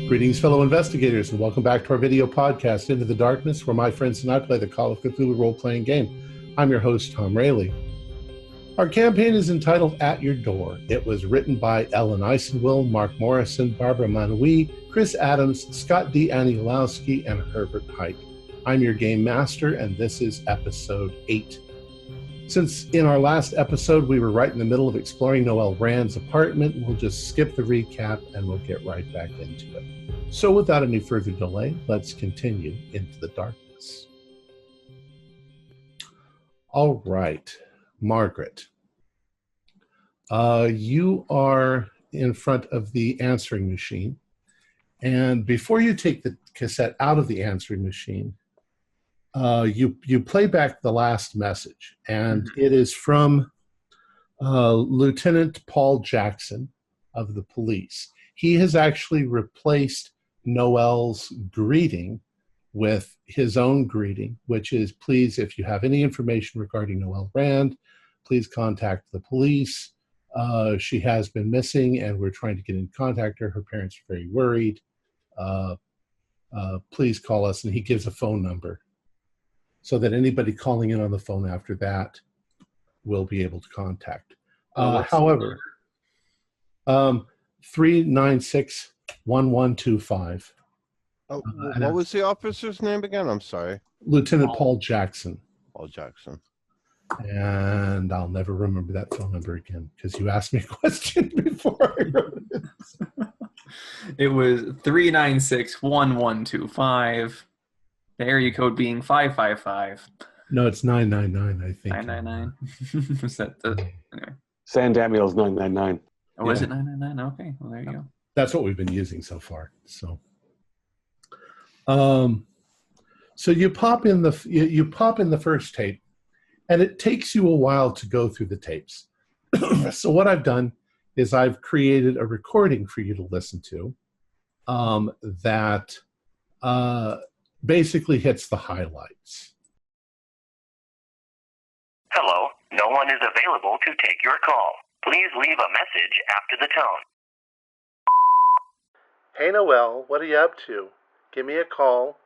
Greetings, fellow investigators, and welcome back to our video podcast, Into the Darkness, where my friends and I play the Call of Cthulhu role-playing game. I'm your host, Tom Rayleigh. Our campaign is entitled At Your Door. It was written by Ellen Eisenwill, Mark Morrison, Barbara Manoui, Chris Adams, Scott D. Aniolowski, and Herbert Hike. I'm your game master, and this is episode 8. Since in our last episode we were right in the middle of exploring Noelle Rand's apartment, we'll just skip the recap and we'll get right back into it. So without any further delay, let's continue into the darkness. All right, Margaret. You are in front of the answering machine. And before you take the cassette out of the answering machine, you play back the last message, and it is from Lieutenant Paul Jackson of the police. He has actually replaced Noelle's greeting with his own greeting, which is, please, if you have any information regarding Noelle Rand, please contact the police. She has been missing, and we're trying to get in contact her. Her parents are very worried. Please call us, and he gives a phone number, so that anybody calling in on the phone after that will be able to contact. However, 396-1125. Oh, what was the officer's name again? I'm sorry. Lieutenant Paul Jackson. Paul Jackson. And I'll never remember that phone number again, because you asked me a question before I wrote it. It was 396-1125. The area code being 555. No, it's 999, I think. 999. Was that the... Anyway. San Daniel's 999. Oh, was it 999? Okay, well, there you go. That's what we've been using so far. So you pop in the first tape, and it takes you a while to go through the tapes. So what I've done is I've created a recording for you to listen to that basically hits the highlights. Hello, no one is available to take your call. Please leave a message after the tone. Hey Noelle, what are you up to? Give me a call.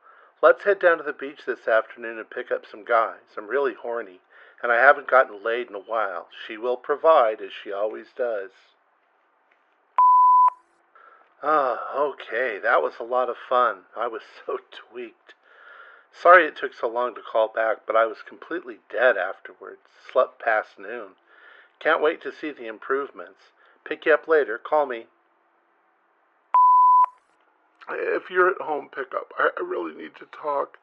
Let's head down to the beach this afternoon and pick up some guys. I'm really horny, and I haven't gotten laid in a while. She will provide, as she always does. Okay, that was a lot of fun. I was so tweaked. Sorry it took so long to call back, but I was completely dead afterwards. Slept past noon. Can't wait to see the improvements. Pick you up later. Call me. If you're at home, pick up. I really need to talk.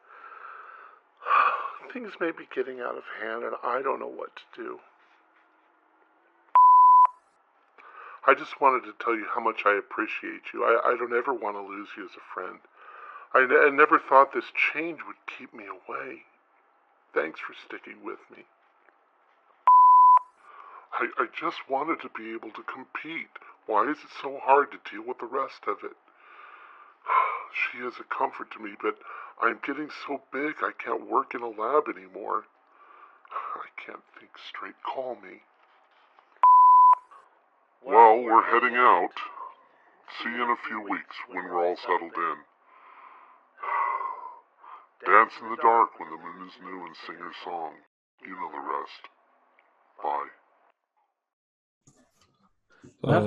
Things may be getting out of hand, and I don't know what to do. I just wanted to tell you how much I appreciate you. I don't ever want to lose you as a friend. I never thought this change would keep me away. Thanks for sticking with me. I just wanted to be able to compete. Why is it so hard to deal with the rest of it? She is a comfort to me, but I'm getting so big I can't work in a lab anymore. I can't think straight. Call me. Well, we're heading out. See you in a few weeks when we're all settled in. Dance in the dark when the moon is new and sing her song. You know the rest. Bye.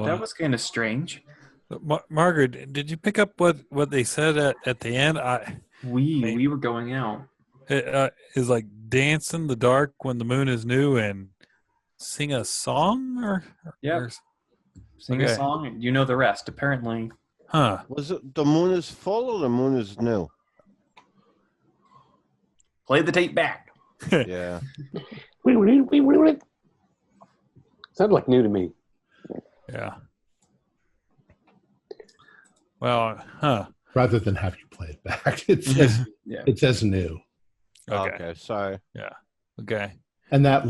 That was kind of strange. Margaret, did you pick up what they said at the end? We were going out. It is like dance in the dark when the moon is new and sing a song, Yeah. Sing a song, and you know the rest, apparently. Huh. Was it the moon is full or the moon is new? Play the tape back. Yeah. Sounded like new to me. Yeah. Well, huh. Rather than have you play it back, it says new. Okay, sorry. Yeah. Okay. And the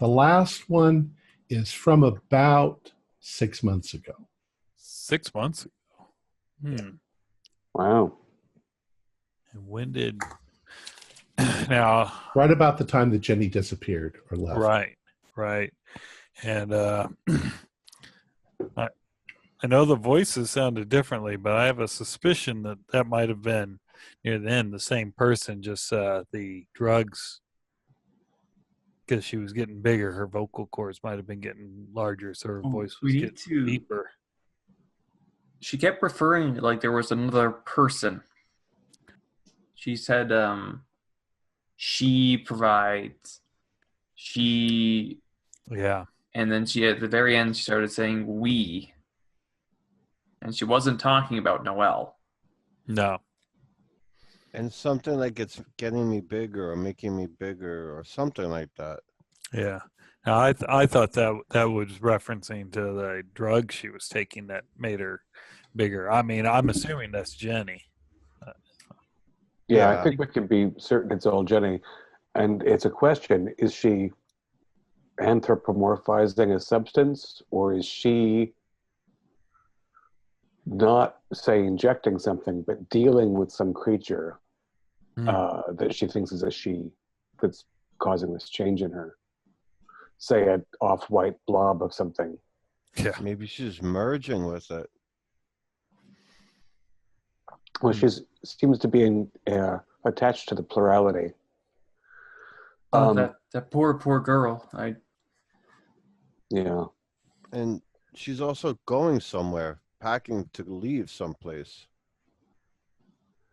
last one is from about 6 months ago. 6 months ago. Wow. And when did now? Right about the time that Jenny disappeared or left. Right. And I know the voices sounded differently, but I have a suspicion that that might have been near the end the same person, just the drugs, because she was getting bigger. Her vocal cords might have been getting larger, so her voice was getting deeper. She kept referring like there was another person. She said, she provides, she... Yeah. And then she, at the very end, she started saying we. And she wasn't talking about Noelle. No. And something like it's getting me bigger or making me bigger or something like that. Yeah. Now, I thought that was referencing to the drug she was taking that made her bigger. I mean, I'm assuming that's Jenny. Yeah, I think we can be certain it's all Jenny. And it's a question, is she anthropomorphizing a substance, or is she not, say, injecting something, but dealing with some creature that she thinks is a she that's causing this change in her? Say an off-white blob of something. Yeah. Maybe she's merging with it. Well, she seems to be attached to the plurality. That poor girl. Yeah. And she's also going somewhere, packing to leave someplace.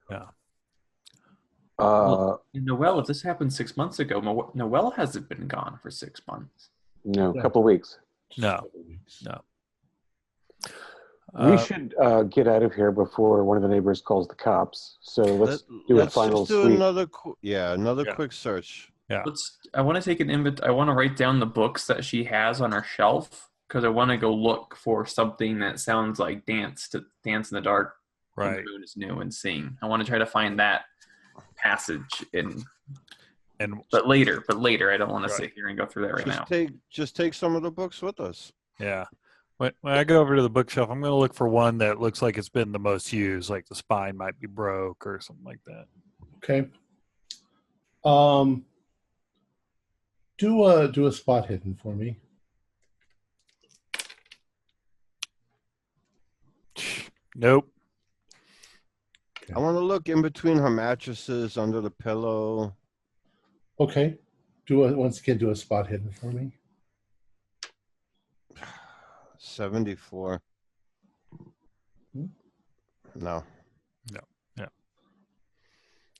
Yeah. Noelle, if this happened 6 months ago, Noelle hasn't been gone for 6 months. No, a couple of weeks. No. We should get out of here before one of the neighbors calls the cops. So let's do a final just do sweep. another quick search. Yeah. I want to take I want to write down the books that she has on her shelf, because I want to go look for something that sounds like Dance in the Dark. Right. When the Moon is New and sing. I want to try to find that passage but later. I don't want to sit here and go through that right now. Just take some of the books with us. Yeah. When I go over to the bookshelf, I'm going to look for one that looks like it's been the most used, like the spine might be broke or something like that. Okay. Do a spot hidden for me. Nope. I want to look in between her mattresses, under the pillow. Okay. Once again, do a spot hidden for me. 74. No. Yeah.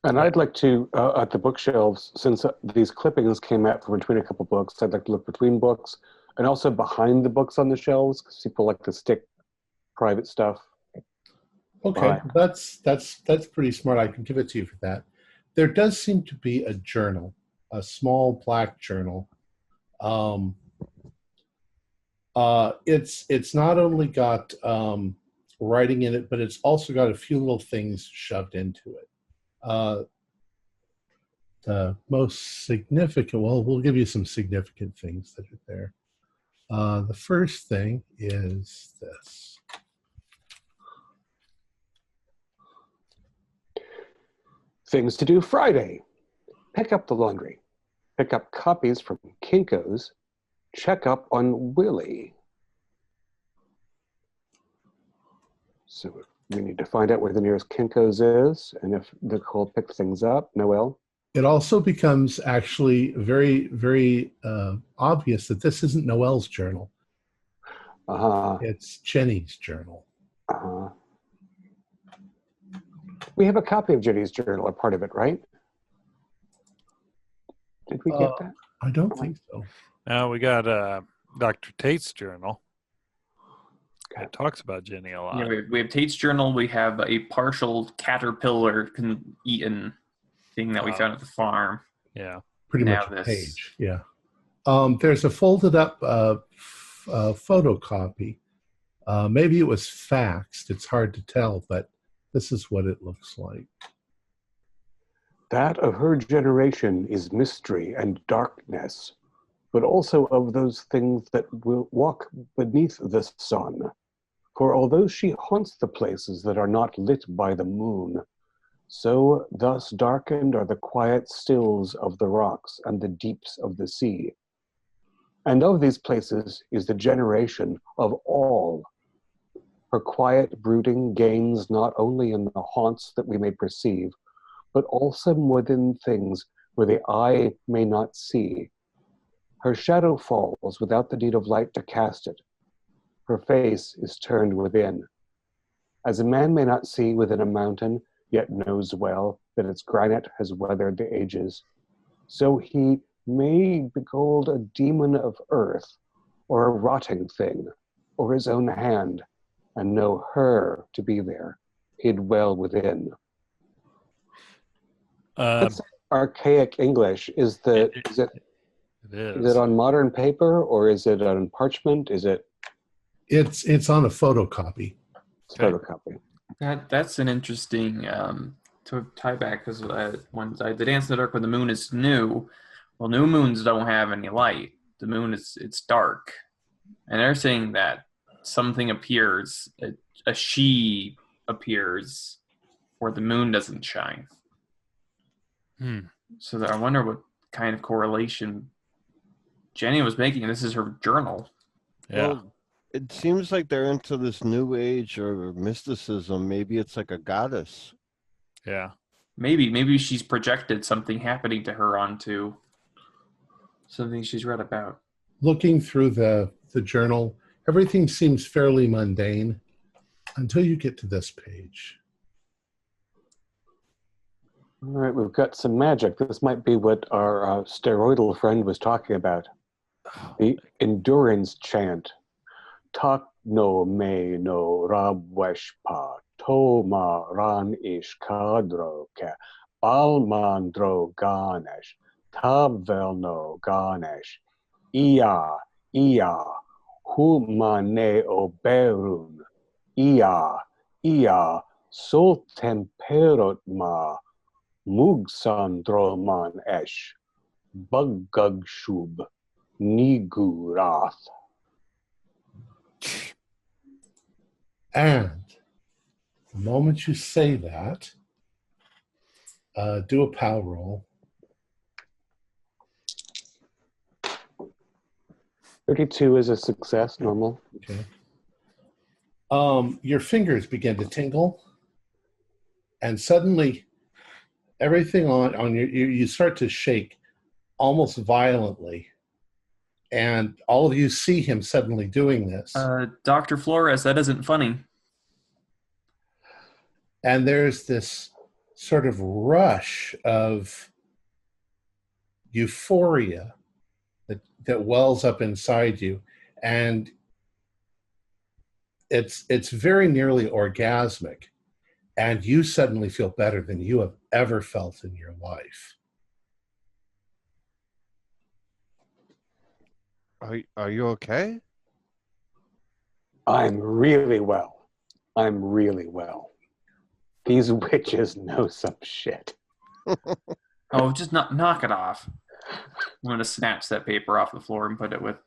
And I'd like to, at the bookshelves, since these clippings came out from between a couple books, I'd like to look between books and also behind the books on the shelves, because people like to stick private stuff. Okay, that's pretty smart. I can give it to you for that. There does seem to be a journal, a small black journal. It's not only got writing in it, but it's also got a few little things shoved into it. The most significant, well, we'll give you some significant things that are there. The first thing is this. Things to do Friday. Pick up the laundry. Pick up copies from Kinko's. Check up on Willie. So we need to find out where the nearest Kinko's is, and if Nicole picked things up. Noelle? It also becomes actually very, very obvious that this isn't Noelle's journal. It's Jenny's journal. We have a copy of Jenny's journal, a part of it, right? Did we get that? I don't think so. Now we got Dr. Tate's journal. It talks about Jenny a lot. Yeah, we have Tate's journal. We have a partial caterpillar eaten thing that we found at the farm. Yeah. Pretty now much a page. Yeah. There's a folded up photocopy. Maybe it was faxed. It's hard to tell, but this is what it looks like. That of her generation is mystery and darkness, but also of those things that will walk beneath the sun. For although she haunts the places that are not lit by the moon, so thus darkened are the quiet stills of the rocks and the deeps of the sea. And of these places is the generation of all. Her quiet brooding gains not only in the haunts that we may perceive, but also within things where the eye may not see. Her shadow falls without the need of light to cast it. Her face is turned within. As a man may not see within a mountain, yet knows well that its granite has weathered the ages, so he may behold a demon of earth, or a rotting thing, or his own hand, and know her to be there, hid well within. That's archaic English. Is it on modern paper, or is it on parchment? Is it? It's on a photocopy. Photocopy. That's an interesting to tie back, because when the Dance in the Dark when the moon is new, well, new moons don't have any light. The moon it's dark, and they're saying that something appears, a she appears, where the moon doesn't shine. So I wonder what kind of correlation Jenny was making. This is her journal. Yeah. Well, it seems like they're into this new age or mysticism. Maybe it's like a goddess. Yeah. Maybe she's projected something happening to her onto something she's read about. Looking through the journal, everything seems fairly mundane until you get to this page. All right, we've got some magic. This might be what our steroidal friend was talking about. The endurance chant. Tak no me no rabweshpa toma ran ish kadro ke balmandro ganesh tabvel no ganesh ia humane oberun ia so temperot ma mugsandroman esh bugugshub nigurath. And the moment you say that, do a power roll. 32 is a success, normal. Okay. Your fingers begin to tingle, and suddenly everything on you start to shake almost violently. And all of you see him suddenly doing this. Dr. Flores, that isn't funny. And there's this sort of rush of euphoria that wells up inside you. And it's very nearly orgasmic. And you suddenly feel better than you have ever felt in your life. Are you okay? I'm really well. These witches know some shit. Oh, just knock it off. I'm going to snatch that paper off the floor and put it with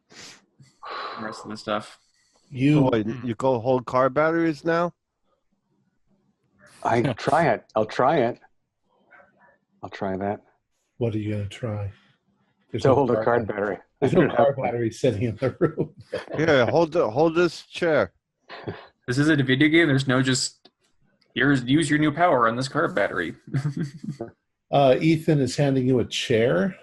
the rest of the stuff. You go hold car batteries now? I'll try it. I'll try that. What are you going to try? To hold a card battery. There's no car battery sitting in the room. Yeah, hold this chair. This isn't a video game. There's no just, use your new power on this car battery. Ethan is handing you a chair.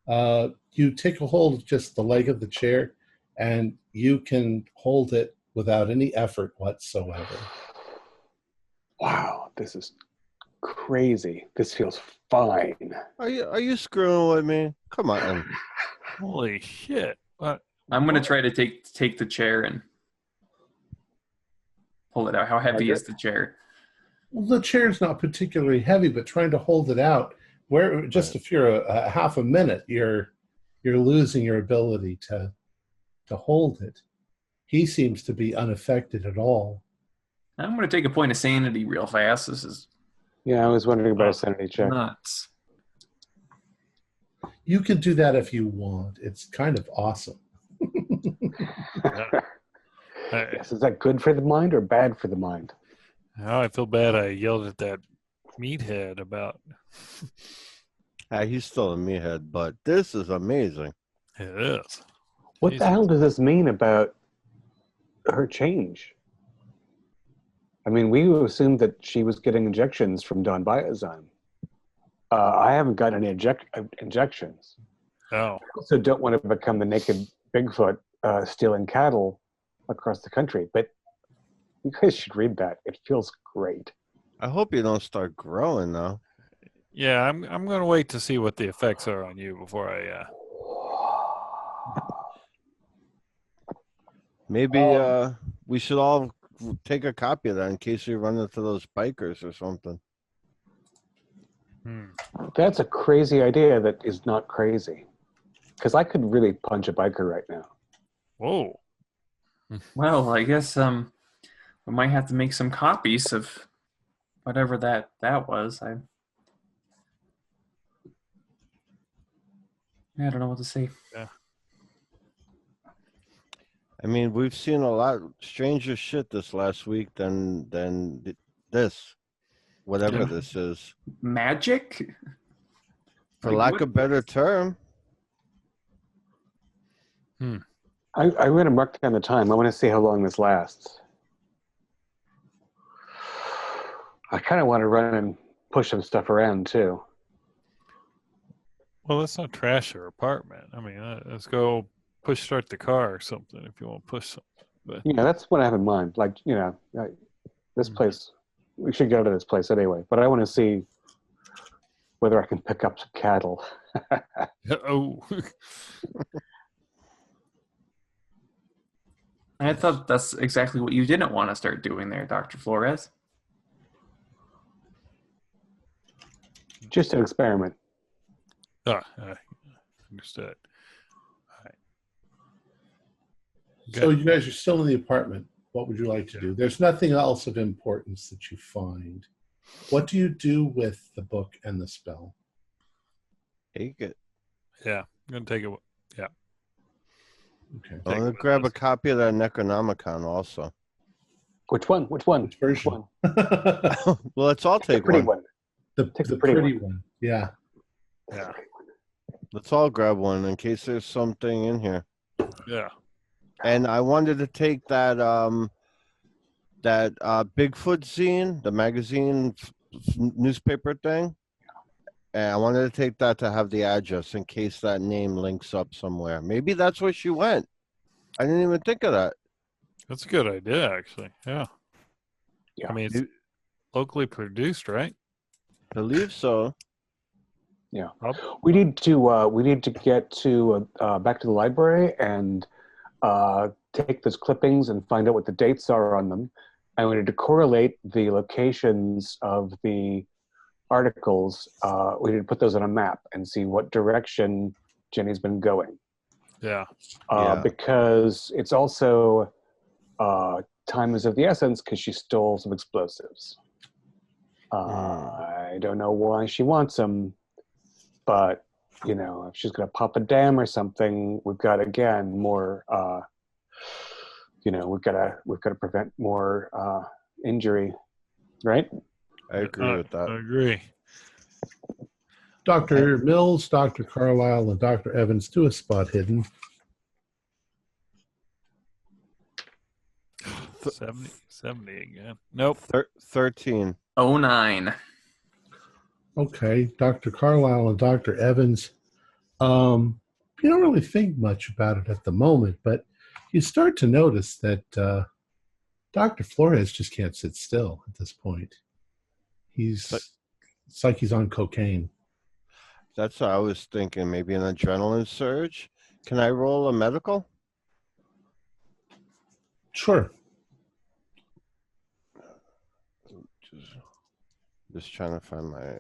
You take a hold of just the leg of the chair, and you can hold it without any effort whatsoever. Wow, this is crazy. This feels fine. Are you screwing with me? Come on. Holy shit. What? I'm going to try to take the chair and pull it out. How heavy is the chair? Well, the chair's not particularly heavy, but trying to hold it out, where just if you're a half a minute, you're losing your ability to hold it. He seems to be unaffected at all. I'm going to take a point of sanity real fast. This is Yeah, I was wondering about a sanity check. nuts. You can do that if you want. It's kind of awesome. Yes, is that good for the mind or bad for the mind? Now I feel bad I yelled at that meathead about He's still a meathead, but this is amazing. it is. What the hell does this mean about her change? I mean, we assumed that she was getting injections from Don Biazon. I haven't got any injections. Oh, I also don't want to become the naked Bigfoot stealing cattle across the country. But you guys should read that. It feels great. I hope you don't start growing though. yeah. I'm going to wait to see what the effects are on you before I. Maybe we should all take a copy of that in case we run into those bikers or something. That's a crazy idea that is not crazy. Because I could really punch a biker right now. Whoa. Well, I guess we might have to make some copies of whatever that was. I don't know what to say. Yeah. I mean, we've seen a lot stranger shit this last week than this, whatever Yeah. this is, Magic? for Like, lack what- of a better term. I'm going to mark down the time. I want to see how long this lasts. I kind of want to run and push some stuff around too. Well, let's not trash her apartment. I mean, let's go start the car or something if you want to push something. But Yeah, that's what I have in mind. Like, this place, we should go to this place anyway. But I want to see whether I can pick up some cattle. oh, I thought that's exactly what you didn't want to start doing there, Dr. Flores. Just an experiment. Understood. All right. So you guys are still in the apartment. What would you like to do? There's nothing else of importance that you find. What do you do with the book and the spell? Take it. Yeah, I'm gonna take it. Yeah. Okay. I'm gonna grab a copy of that Necronomicon also. Which one? Which one? Which version? One? Well, let's all The take pretty one. one. The Take the pretty pretty one. Yeah. Yeah. Let's all grab one in case there's something in here. Yeah. And I wanted to take that Bigfoot zine, the magazine newspaper thing. And I wanted to take that to have the address in case that name links up somewhere. Maybe that's where she went. I didn't even think of that. That's a good idea, actually. Yeah. Yeah. I mean, it's locally produced, right? I believe so. Yeah. We need to get to back to the library and take those clippings and find out what the dates are on them. And we need to correlate the locations of the articles. We need to put those on a map and see what direction Jenny's been going. Yeah. Because it's also time is of the essence because she stole some explosives. I don't know why she wants them, but if she's going to pop a dam or something, we've got again more. We've got to prevent more injury, right? I agree with that. I agree. Dr. Mills, Dr. Carlisle, and Dr. Evans do a spot hidden. 70 again. Nope. 13. 09. Okay, Dr. Carlisle and Dr. Evans. You don't really think much about it at the moment, but you start to notice that Dr. Flores just can't sit still at this point. It's like he's on cocaine. That's what I was thinking. Maybe an adrenaline surge. Can I roll a medical? Sure. Just trying to find my.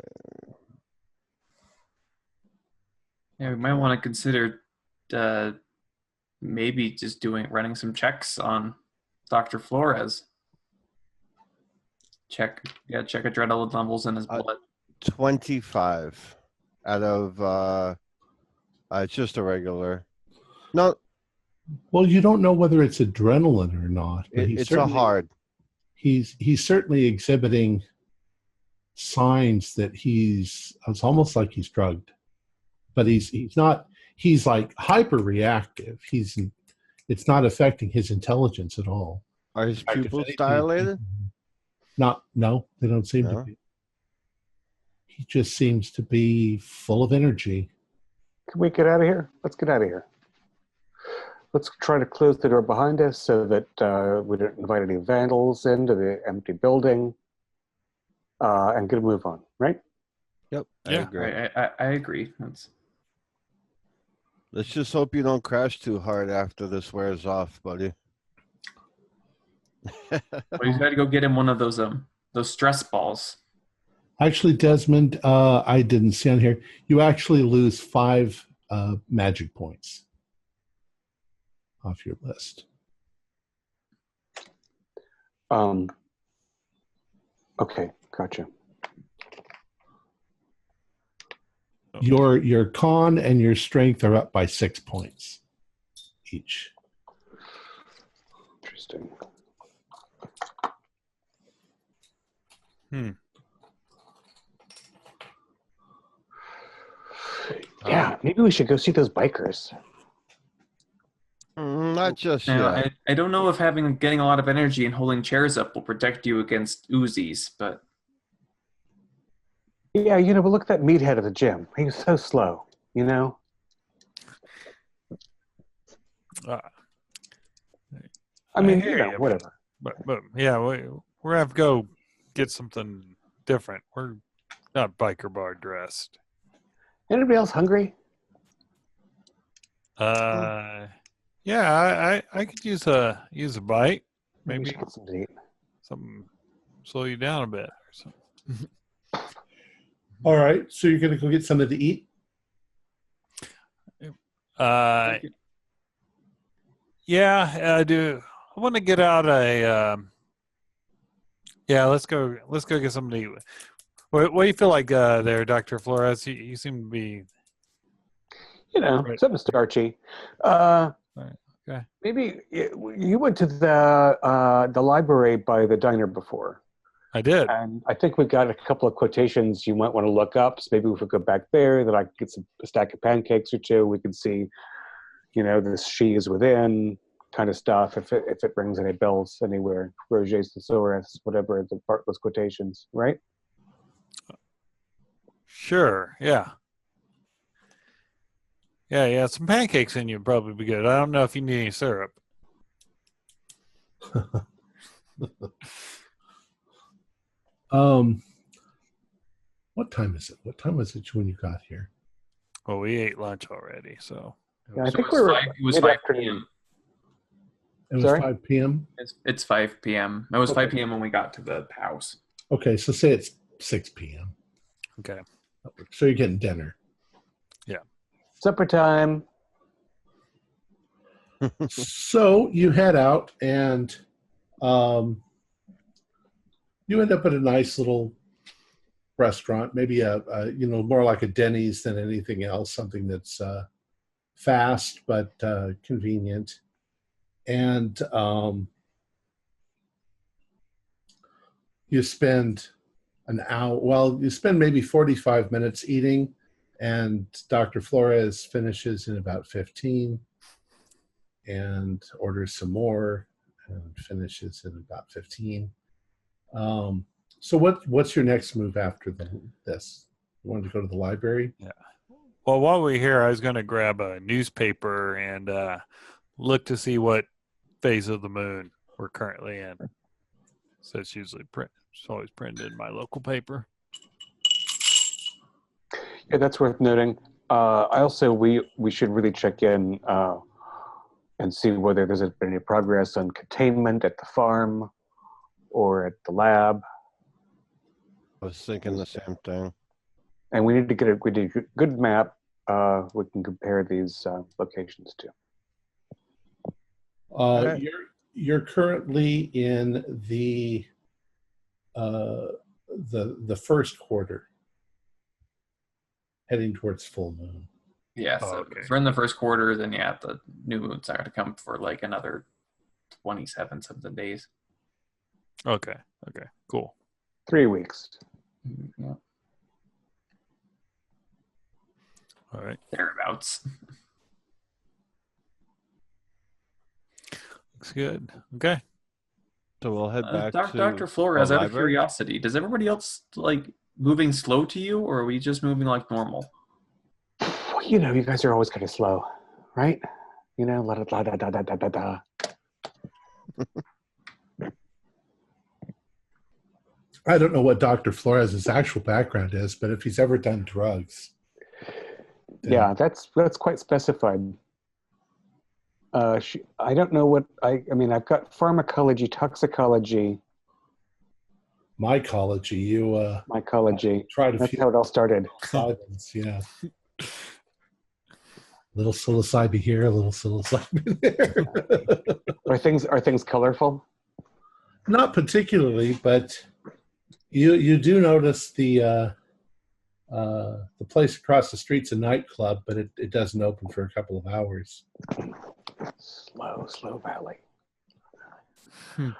Yeah, we might want to consider maybe just running some checks on Dr. Flores. Check adrenaline levels in his blood. 25 out of it's just a regular. No, Well, you don't know whether it's adrenaline or not. But it's a hard. He's certainly exhibiting signs that it's almost like he's drugged, but he's not. He's like hyper reactive. It's it's not affecting his intelligence at all. Are his In fact, if pupils anything, dilated? No, they don't seem to No? be. He just seems to be full of energy. Can we get out of here? Let's get out of here. Let's try to close the door behind us so that we don't invite any vandals into the empty building, and get a move on, right? Yep. I Yeah. agree. I agree. That's Let's just hope you don't crash too hard after this wears off, buddy. well, he's got to go get him one of those stress balls. Actually, Desmond, I didn't see on here. You actually lose 5 magic points off your list. Okay, gotcha. Your con and your strength are up by 6 points each. Interesting. Yeah, maybe we should go see those bikers. Not just Now, yet. I don't know if getting a lot of energy and holding chairs up will protect you against Uzis, but Yeah, but look at that meathead at the gym. He was so slow, I mean, hear you, whatever. But yeah, we're gonna have to go get something different. We're not biker bar dressed. Anybody else hungry? Yeah, I could use a bite. We Maybe should get something to eat. something slow you down a bit or something. All right, so you're going to go get something to eat? Yeah, I do. I want to get out a. Yeah, let's go get something to eat. What do you feel like there, Dr. Flores? You seem to be. Right. Something starchy. Okay. Maybe you went to the library by the diner before. I did. And I think we got a couple of quotations you might want to look up. So maybe if we go back there, that I could get a stack of pancakes or two. We could see, this she is within kind of stuff. If it rings any bells anywhere, Roget's thesaurus, whatever the part those quotations, right? Sure. Yeah. Yeah. Some pancakes in you would probably be good. I don't know if you need any syrup. What time is it? What time was it when you got here? Well, we ate lunch already, so. Yeah, I So think it we were was 5 mid-afternoon. p.m. It was Sorry? 5 p.m.? It's 5 p.m. It was Okay. 5 p.m. when we got to the house. Okay, so say it's 6 p.m. Okay. So you're getting dinner. Supper time. So you head out and you end up at a nice little restaurant, maybe a more like a Denny's than anything else, something that's fast but convenient. And you spend an hour, well, you spend maybe 45 minutes eating, and Dr. Flores finishes in about 15 and orders some more and finishes in about 15. So what's your next move after this? You wanted to go to the library? Yeah. Well, while we're here, I was going to grab a newspaper and look to see what phase of the moon we're currently in. So it's usually it's always printed in my local paper. Yeah, that's worth noting. I also we should really check in and see whether there's been any progress on containment at the farm or at the lab. I was thinking the same thing. And we need to get a good map we can compare these locations to. Right. You're currently in the first quarter, heading towards full moon. Yeah, so okay. if we're in the first quarter, then yeah, the new moon's not going to come for like another 27 something days. Okay. Cool. 3 weeks. Yeah, All right. thereabouts. Looks good. Okay. So we'll head back to Dr. Flores, the out of library. curiosity, does everybody else like moving slow to you, or are we just moving like normal? You know, you guys are always kind of slow, right? You know, la da da da da da da da. I don't know what Dr. Flores' actual background is, but if he's ever done drugs. then- Yeah, that's quite specified. I don't know what I mean. I've got pharmacology, toxicology, Mycology, you mycology. tried a That's few how it all started. psilocybins, yeah. Little psilocybin here, a little psilocybin there. Are things colorful? Not particularly, but you do notice the place across the street's a nightclub, but it doesn't open for a couple of hours. Slow valley. Hmm.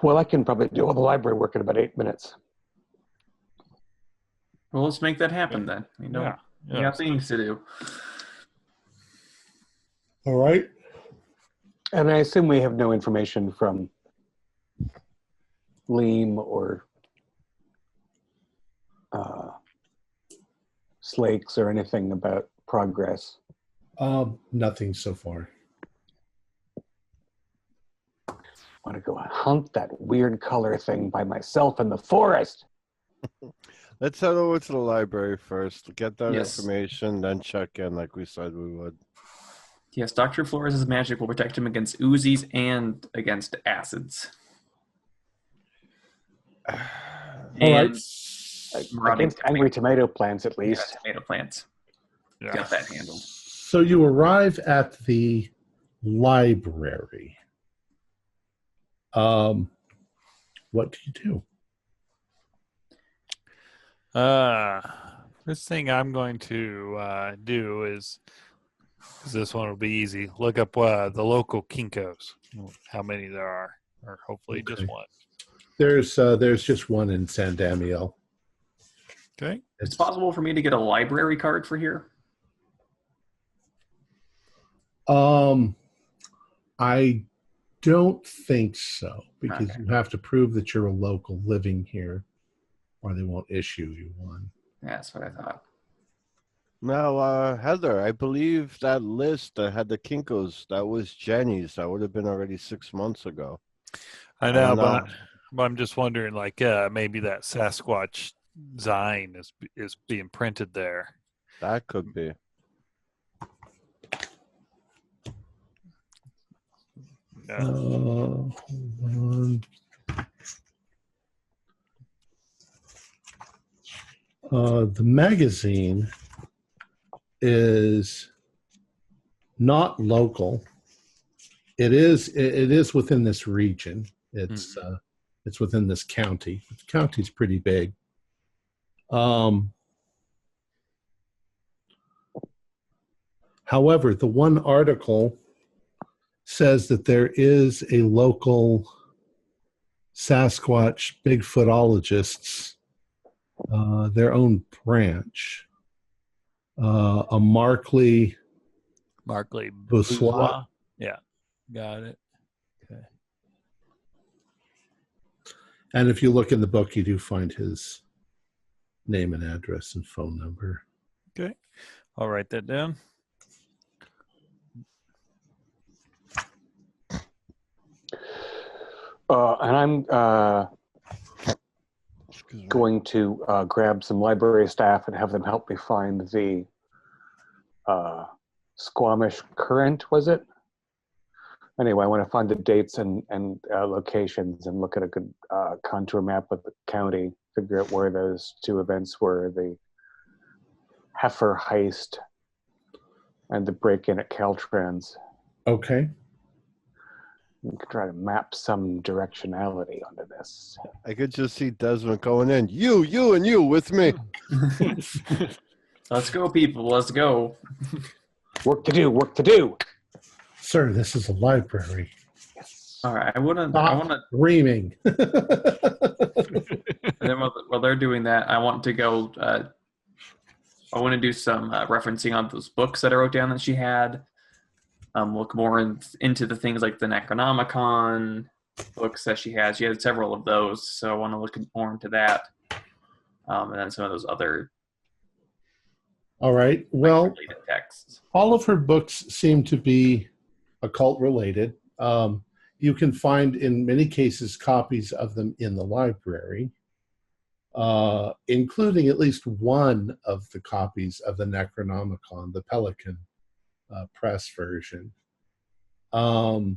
Well, I can probably do all the library work in about 8 minutes. Well, let's make that happen then. We got things to do. All right. And I assume we have no information from Leem or Slakes or anything about progress. Nothing so far. I want to go hunt that weird color thing by myself in the forest. Let's head over to the library first, get that Yes. information, then check in like we said we would. Yes, Dr. Flores' magic will protect him against Uzis and against acids. All right. Against angry tomato plants, at Yeah, least. tomato plants. Yeah. Got that handled. So you arrive at the library. What do you do? First thing I'm going to do is, because this one will be easy, look up the local Kinkos, how many there are, or hopefully just Okay. one. There's just one in San Damiel. Okay. It's possible for me to get a library card for here. I don't think so, because Okay. you have to prove that you're a local living here, or they won't issue you one. That's what I thought. Now, Heather, I believe that list that had the Kinkos, that was Jenny's. That would have been already 6 months ago. I know, don't know. but I'm just wondering, like, maybe that Sasquatch sign is being printed there. That could be. Yeah. Hold on. The magazine is not local. It is within this region. It's within this county. The county's pretty big. However, the one article says that there is a local Sasquatch Bigfootologists, their own branch, a Markley Boussois. Yeah, got it. Okay. And if you look in the book, you do find his name and address and phone number. Okay, I'll write that down. And I'm Excuse me. going to grab some library staff and have them help me find the Squamish Current, was it? Anyway, I want to find the dates and locations and look at a good contour map of the county, figure out where those two events were, the heifer heist and the break-in at Caltrans. Okay. We could try to map some directionality onto this. I could just see Desmond going in. You, and you with me. Let's go, people. Let's go. Work to do. Sir, this is a library. All right. I want to. Stop dreaming. And then while they're doing that, I want to go. I want to do some referencing on those books that I wrote down that she had. look more into the things like the Necronomicon books that she has. She had several of those, so I want to look more into that. And then some of those other All right. Well, related texts. all of her books seem to be occult related. You can find, in many cases, copies of them in the library, including at least one of the copies of the Necronomicon, the Pelican press version. And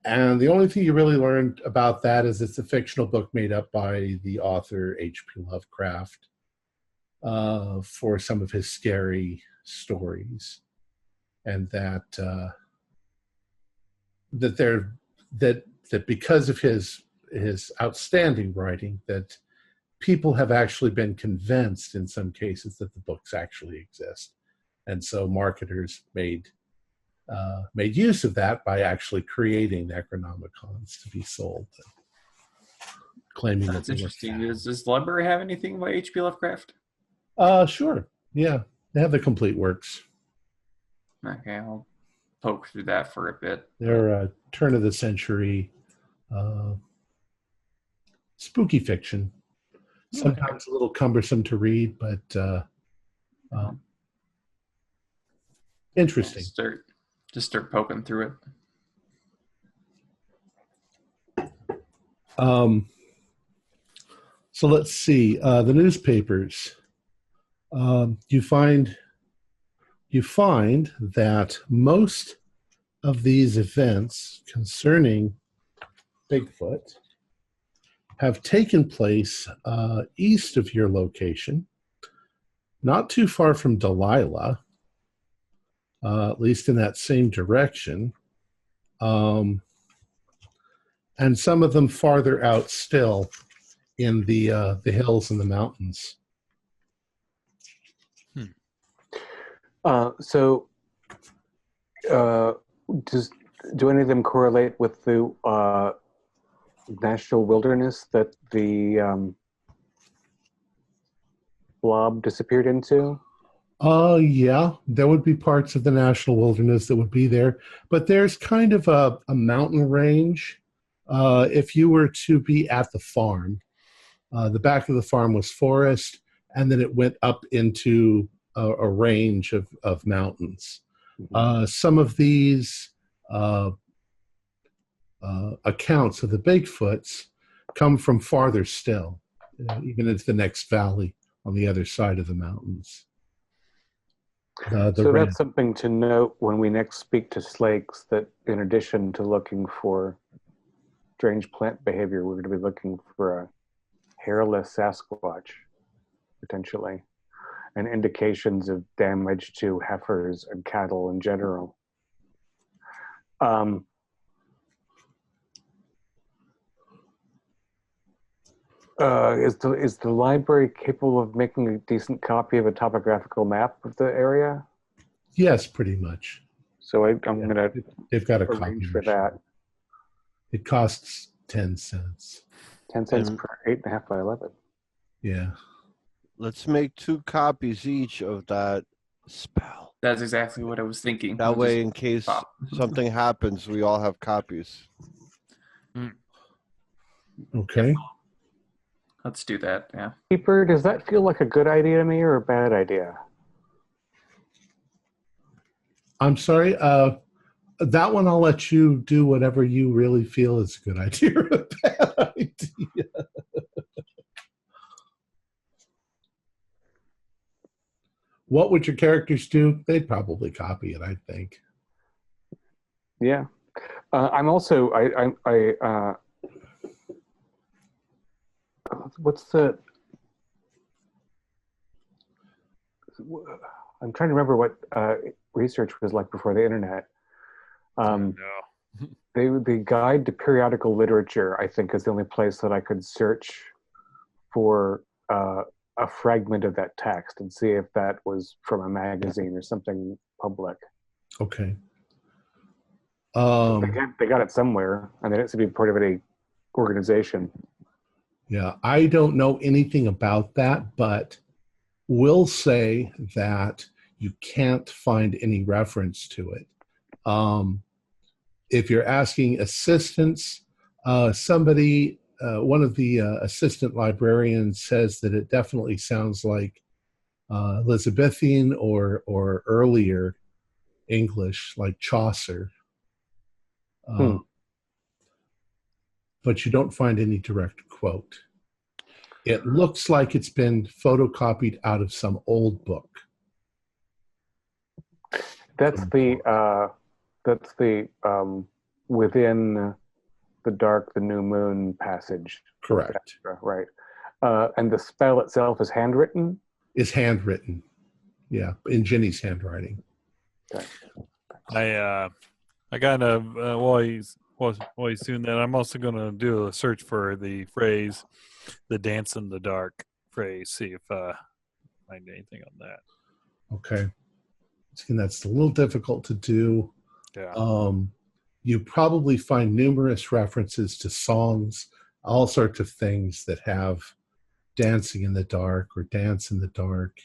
the only thing you really learned about that is it's a fictional book made up by the author H.P. Lovecraft for some of his scary stories, and that because of his outstanding writing, that people have actually been convinced in some cases that the books actually exist, and so marketers made use of that by actually creating Necronomicons to be sold, claiming That's that they interesting. were Does this library have anything by H.P. Lovecraft? Sure. Yeah, they have the complete works. Okay, I'll poke through that for a bit. They're turn of the century spooky fiction. Sometimes a little cumbersome to read, but interesting. Just start poking through it. So let's see. The newspapers. You find that most of these events concerning Bigfoot have taken place east of your location, not too far from Delilah, at least in that same direction, and some of them farther out still in the hills and the mountains. Do any of them correlate with the national wilderness that the blob disappeared into? Yeah, there would be parts of the national wilderness that would be there, but there's kind of a mountain range. If you were to be at the farm, the back of the farm was forest, and then it went up into a range of mountains. Some of these accounts of the Bigfoots come from farther still, even into the next valley on the other side of the mountains. So that's something to note when we next speak to Slakes, that in addition to looking for strange plant behavior, we're going to be looking for a hairless Sasquatch, potentially, and indications of damage to heifers and cattle in general. Is the library capable of making a decent copy of a topographical map of the area? Yes, pretty much. So I'm going to they've got a copy arrange for that. It costs 10 cents. 10 cents per 8.5 by 11. Yeah. Let's make 2 copies each of that spell. That's exactly what I was thinking. That way, in case something happens, we all have copies. Okay. Let's do that, yeah. Keeper, does that feel like a good idea to me or a bad idea? I'm sorry. That one I'll let you do whatever you really feel is a good idea or a bad idea. What would your characters do? They'd probably copy it, I think. Yeah. I'm also, what's the, I'm trying to remember what research was like before the internet. The guide to periodical literature, I think, is the only place that I could search for a fragment of that text and see if that was from a magazine or something public. Okay. They got it somewhere, and they didn't seem to be part of any organization. Yeah, I don't know anything about that, but will say that you can't find any reference to it. If you're asking assistance, one of the assistant librarians says that it definitely sounds like Elizabethan or earlier English, like Chaucer. But you don't find any direct quote. It looks like it's been photocopied out of some old book. That's the within the dark, the new moon passage. Correct. Right. And the spell itself is handwritten? Is handwritten. Yeah, in Jenny's handwriting. Okay. I kind of while he's doing that, I'm also going to do a search for the phrase, the dance in the dark phrase, see if I find anything on that. Okay. And that's a little difficult to do. Yeah. You probably find numerous references to songs, all sorts of things that have dancing in the dark or dance in the dark,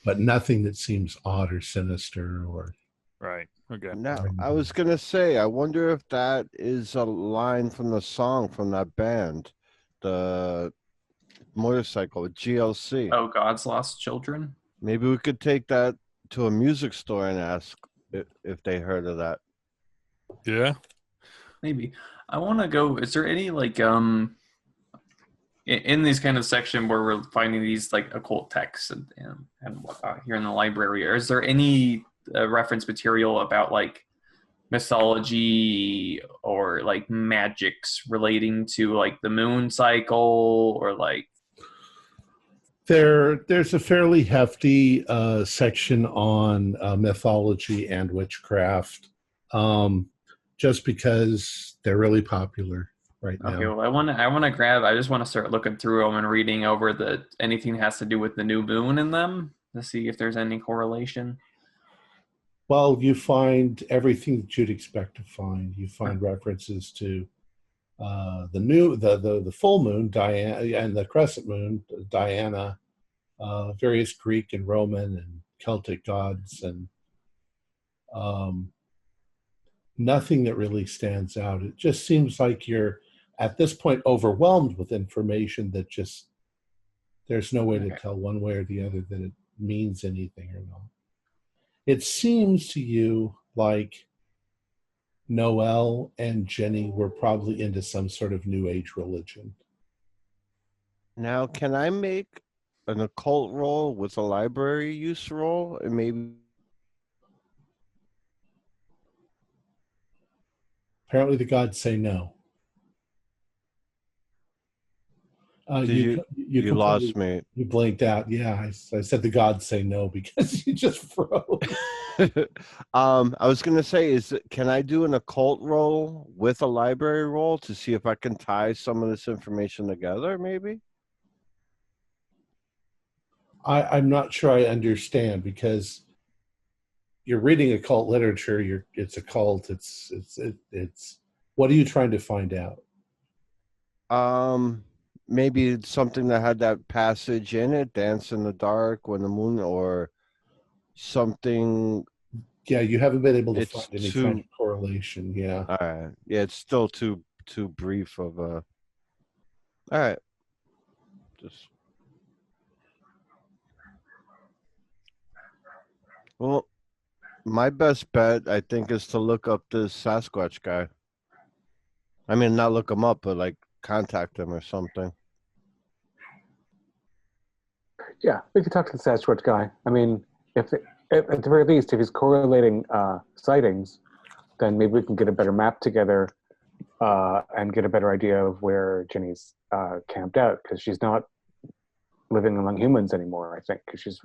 but nothing that seems odd or sinister or. Right. Okay. Now, I was going to say, I wonder if that is a line from the song from that band, the motorcycle, GLC. Oh, God's Lost Children? Maybe we could take that to a music store and ask if they heard of that. Yeah. Maybe. I want to go, is there any like, in this kind of section where we're finding these like occult texts and whatnot here in the library, or is there any reference material about like mythology or like magics relating to like the moon cycle or like? There's a fairly hefty section on mythology and witchcraft, just because they're really popular right now. Okay, well, I just want to start looking through them and reading over anything that has to do with the new moon in them to see if there's any correlation. Well, you find everything that you'd expect to find. You find references to the full moon, Diana, and the crescent moon, Diana, various Greek and Roman and Celtic gods, and nothing that really stands out. It just seems like you're, at this point, overwhelmed with information that just, there's no way to tell one way or the other that it means anything or not. It seems to you like Noelle and Jenny were probably into some sort of New Age religion. Now, can I make an occult roll with a library use roll? And maybe. Apparently the gods say no. You lost me. You blinked out. Yeah, I said the gods say no because you just froze. I was going to say, can I do an occult roll with a library roll to see if I can tie some of this information together, maybe? I'm not sure I understand, because you're reading occult literature. It's occult. It's what are you trying to find out? Maybe it's something that had that passage in it, dance in the dark when the moon, or something. Yeah, you haven't been able to find any kind of correlation. Yeah. All right. Yeah, it's still too brief of a. All right. Well, my best bet, I think, is to look up this Sasquatch guy. I mean, not look him up, but like contact him or something. Yeah, we could talk to the Sasquatch guy. I mean, at the very least, if he's correlating sightings, then maybe we can get a better map together and get a better idea of where Jenny's camped out, because she's not living among humans anymore, I think, because she's,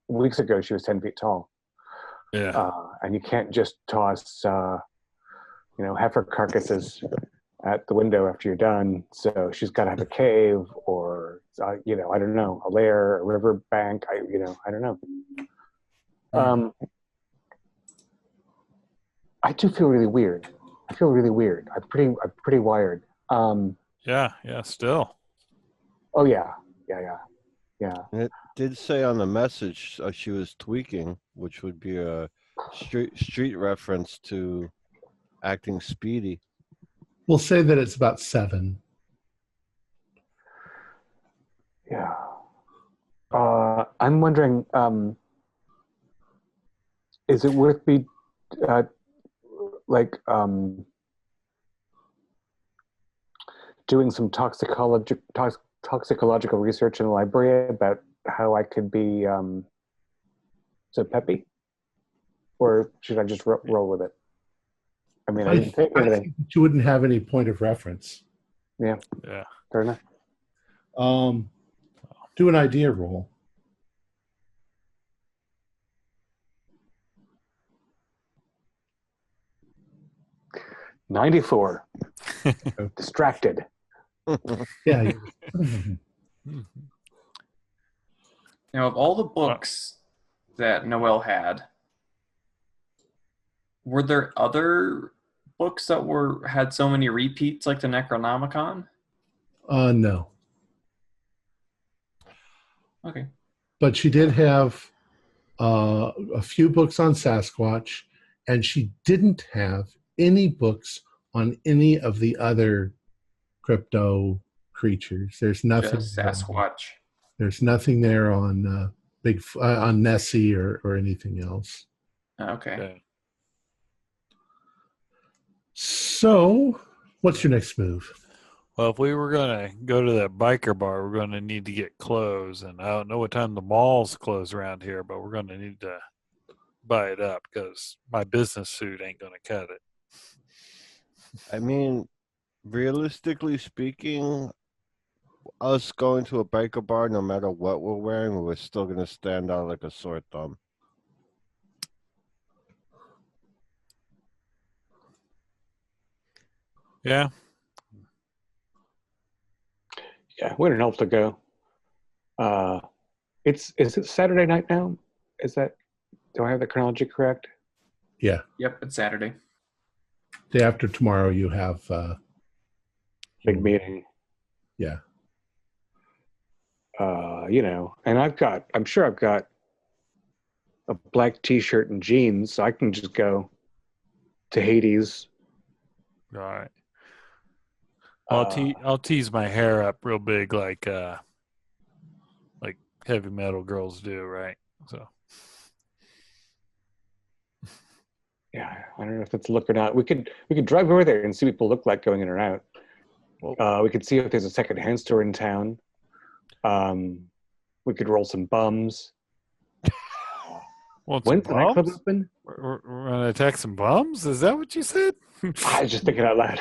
weeks ago she was 10 feet tall. Yeah. And you can't just toss, heifer carcasses at the window after you're done. So she's got to have a cave or, I don't know, a lair, a river bank. I don't know. I do feel really weird. I feel really weird. I'm pretty wired. Yeah. Still. Oh yeah. And it did say on the message she was tweaking, which would be a street reference to acting speedy. We'll say that it's about 7. Yeah. I'm wondering, is it worth me, doing some toxicological research in the library about how I could be so peppy? Or should I just roll with it? I mean, I didn't take I anything. think that you wouldn't have any point of reference. Yeah, Yeah. fair enough. Do an idea roll. $94. Distracted. Yeah. Now, of all the books that Noel had, were there other books that had so many repeats like the Necronomicon? No. Okay. But she did have a few books on Sasquatch, and she didn't have any books on any of the other crypto creatures. There's nothing. Just Sasquatch. There's nothing there on on Nessie or anything else. Okay. So, what's your next move? Well, if we were going to go to that biker bar, we're going to need to get clothes. And I don't know what time the malls close around here, but we're going to need to buy it up because my business suit ain't going to cut it. I mean, realistically speaking, us going to a biker bar, no matter what we're wearing, we're still going to stand out like a sore thumb. Yeah. Yeah, wouldn't help to go. Is it Saturday night now? Do I have the chronology correct? Yeah. Yep, it's Saturday. Day after tomorrow, you have Big meeting. Yeah. And I'm sure I've got a black t-shirt and jeans, so I can just go to Hades. All right. I'll tease my hair up real big like heavy metal girls do, right? So Yeah, I don't know if it's a look or not. We could drive over there and see what people look like going in or out. We could see if there's a secondhand store in town. We could roll some bums. When's the nightclub open? We're going to attack some bums? Is that what you said? I was just thinking out loud.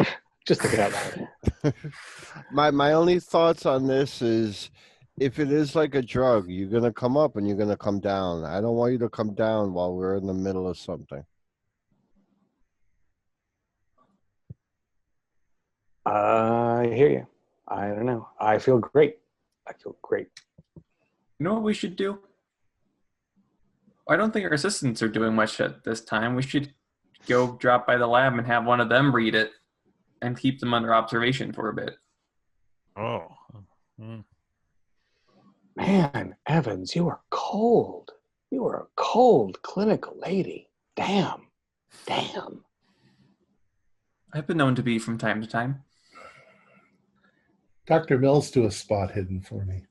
My only thoughts on this is, if it is like a drug, you're going to come up and you're going to come down. I don't want you to come down while we're in the middle of something. I hear you. I don't know. I feel great. You know what we should do? I don't think our assistants are doing much at this time. We should go drop by the lab and have one of them read it and keep them under observation for a bit. Oh. Mm. Man, Evans, you are cold. You are a cold clinical lady. Damn. I've been known to be from time to time. Dr. Mills, do a spot hidden for me.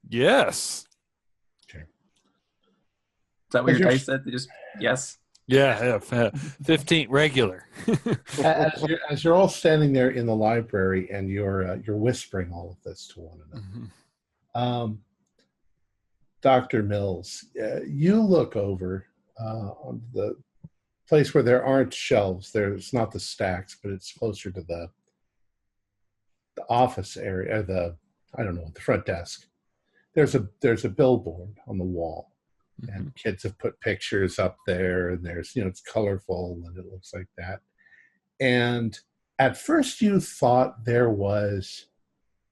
Yes. Okay. Is that what your dice said? They just yes? Yeah. 15 regular. as you're all standing there in the library and you're whispering all of this to one another, Mm-hmm. Dr. Mills, you look over on the place where there aren't shelves. There's not the stacks, but it's closer to the office area, the front desk. There's a billboard on the wall. Mm-hmm. And kids have put pictures up there, and there's, it's colorful and it looks like that. And at first you thought there was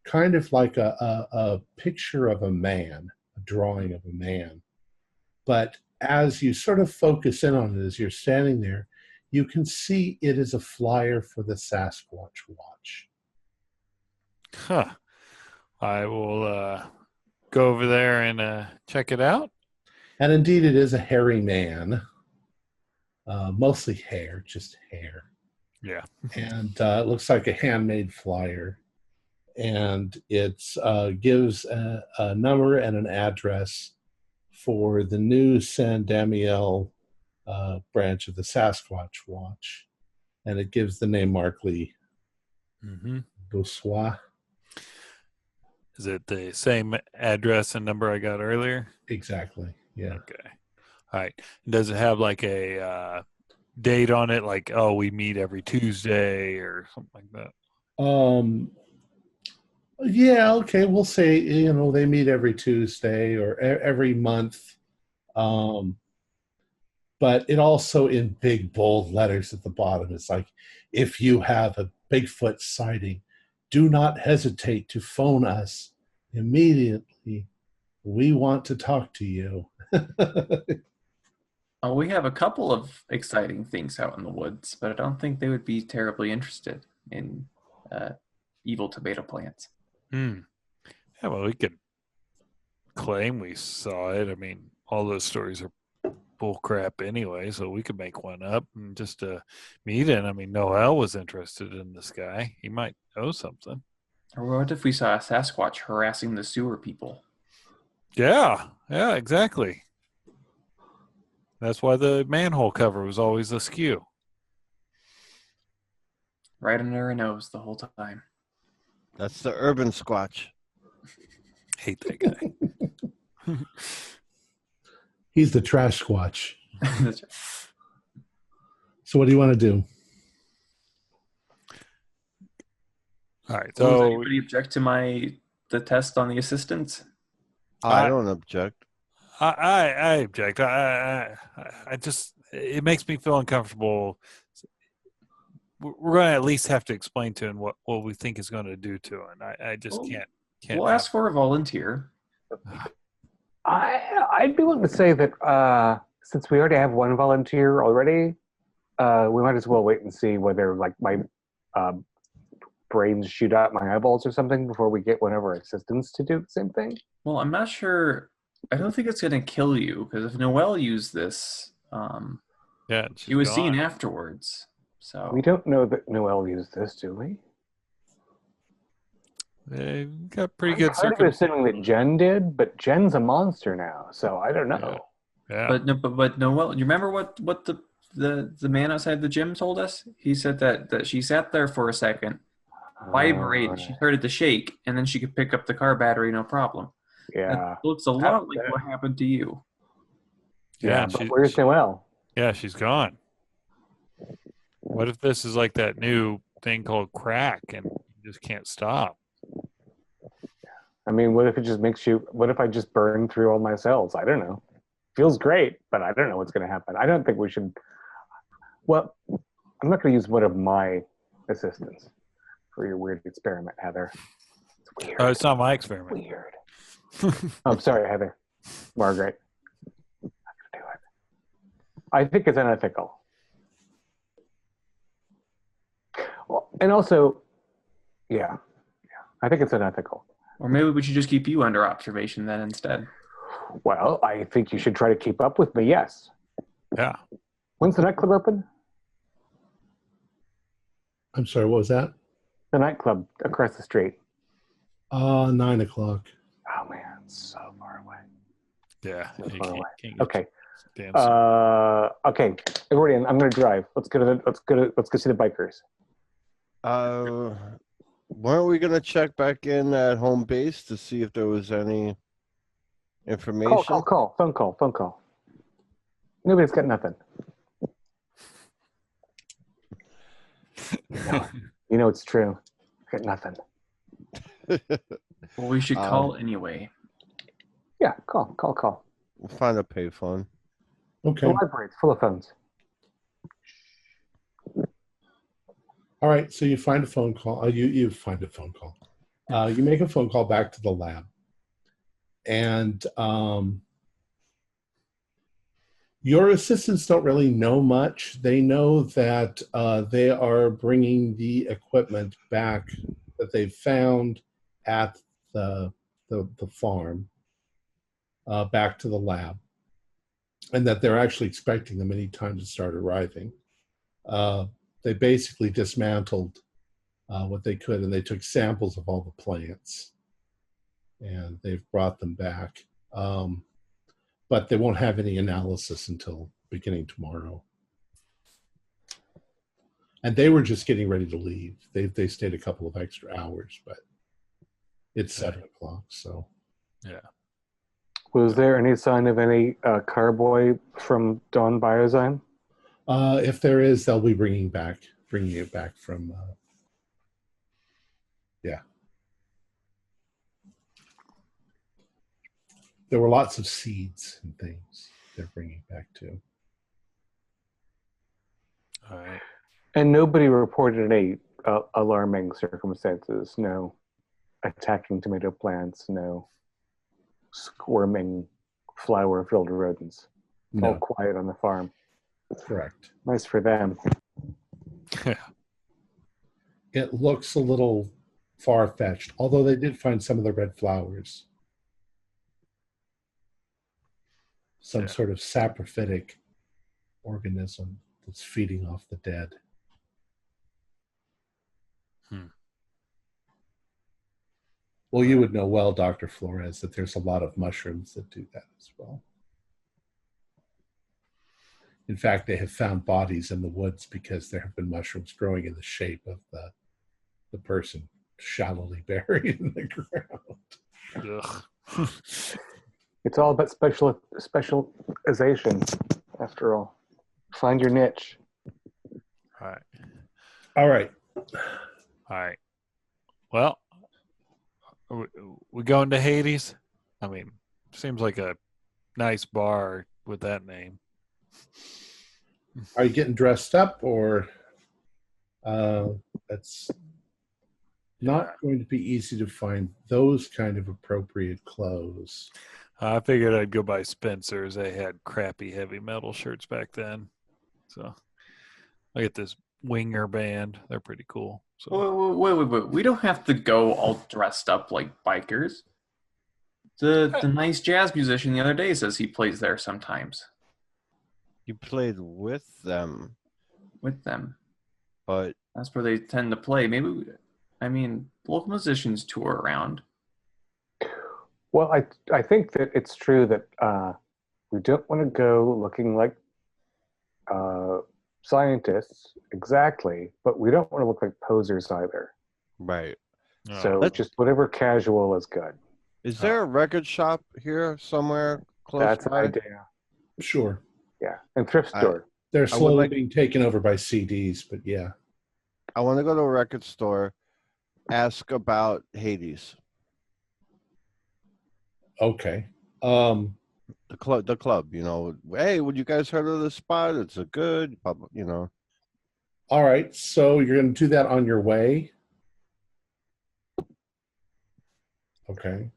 kind of like a picture of a man, a drawing of a man. But as you sort of focus in on it, as you're standing there, you can see it is a flyer for the Sasquatch Watch. Huh. I will go over there and check it out. And indeed, it is a hairy man. Mostly hair, just hair. Yeah. And it looks like a handmade flyer. And it gives a number and an address for the new San Damiel branch of the Sasquatch Watch. And it gives the name Mark Lee Boussois. Is it the same address and number I got earlier? Exactly, yeah. Okay. All right. Does it have like a date on it? Like, oh, we meet every Tuesday or something like that? Yeah, okay, we'll say, they meet every Tuesday or every month. But it also, in big, bold letters at the bottom, it's like, if you have a Bigfoot sighting, do not hesitate to phone us immediately. We want to talk to you. Oh, we have a couple of exciting things out in the woods, but I don't think they would be terribly interested in evil tomato plants. Yeah, well, we could claim we saw it. I mean, all those stories are bull crap anyway, so we could make one up and just meet it. I mean, Noel was interested in this guy. He might know something. Or what if we saw a Sasquatch harassing the sewer people? Yeah, exactly. That's why the manhole cover was always askew. Right under her nose the whole time. That's the urban squatch. Hate that guy. He's the trash squatch. So what do you want to do? All right. So does So anybody object to the test on the assistants? I don't object. I object. I just, it makes me feel uncomfortable. We're going to at least have to explain to him what we think is going to do to him. I just can't. We'll ask for a volunteer. I'd be willing to say that since we already have one volunteer already, we might as well wait and see whether like my brains shoot out my eyeballs or something before we get one of our assistants to do the same thing. Well, I'm not sure. I don't think it's going to kill you, because if Noelle used this, she was seen afterwards. So we don't know that Noelle used this, do we? They got pretty good I'm kind of assuming that Jen did, but Jen's a monster now, so I don't know. Yeah. But Noelle, you remember what the man outside the gym told us? He said that she sat there for a second, vibrated, she started to shake, and then she could pick up the car battery no problem. Yeah. That looks a lot like what happened to you. Yeah, but where's Noelle? Yeah, she's gone. What if this is like that new thing called crack and you just can't stop? I mean, what if it just makes you, what if I just burn through all my cells? I don't know. Feels great, but I don't know what's going to happen. I don't think we should, well, I'm not going to use one of my assistants for your weird experiment, Heather. It's weird. Oh, it's not my experiment. Weird. I'm sorry, Heather. Margaret. I'm not going to do it. I think it's unethical. Well, and also, yeah, I think it's unethical. Or maybe we should just keep you under observation then instead. Well, I think you should try to keep up with me, yes. Yeah. When's the nightclub open? I'm sorry, what was that? The nightclub across the street. 9 o'clock. Oh, man, it's so far away. Yeah. So you far away. can't get Okay. your damn Okay, everybody, I'm going to drive. Let's go see the bikers. Weren't we going to check back in at home base to see if there was any information? Phone call. Nobody's got nothing. You know it's true. I got nothing. Well, we should call anyway. Yeah, call. We'll find a payphone. Okay. The library's full of phones. All right, so you find a phone call. You find a phone call. You make a phone call back to the lab. And your assistants don't really know much. They know that they are bringing the equipment back that they found at the farm back to the lab. and that they're actually expecting them any time to start arriving. They basically dismantled what they could, and they took samples of all the plants, and they've brought them back. But they won't have any analysis until beginning tomorrow. And they were just getting ready to leave. They stayed a couple of extra hours, but it's 7 o'clock, so. Yeah. Was there any sign of any carboy from Dawn Biozyme? If there is, they'll be bringing it back from. Yeah. There were lots of seeds and things they're bringing back too. All right. And nobody reported any alarming circumstances. No attacking tomato plants. No squirming flower-filled rodents. No. All quiet on the farm. Correct. Nice for them. It looks a little far-fetched, although they did find some of the red flowers. Some sort of saprophytic organism that's feeding off the dead. Well, you would know well, Dr. Flores, that there's a lot of mushrooms that do that as well. In fact, they have found bodies in the woods because there have been mushrooms growing in the shape of the person shallowly buried in the ground. Ugh. It's all about specialization, after all. Find your niche. All right. All right. All right. Well, we going to Hades? I mean, seems like a nice bar with that name. Are you getting dressed up, or that's not going to be easy to find those kind of appropriate clothes? I figured I'd go by Spencer's. They had crappy heavy metal shirts back then. So I get this Winger band. They're pretty cool. So Wait. We don't have to go all dressed up like bikers. The nice jazz musician the other day says he plays there sometimes. You played with them. With them. But that's where they tend to play. Local musicians tour around. Well, I think that it's true that we don't want to go looking like scientists exactly, but we don't want to look like posers either. Right. So just whatever casual is good. Is there a record shop here somewhere close That's by? an idea. Sure. Yeah, and thrift store. They're slowly being taken over by CDs, but yeah. I want to go to a record store, ask about Hades. Okay. The club, hey, would you guys heard of this spot? It's a good, All right, so you're going to do that on your way? Okay.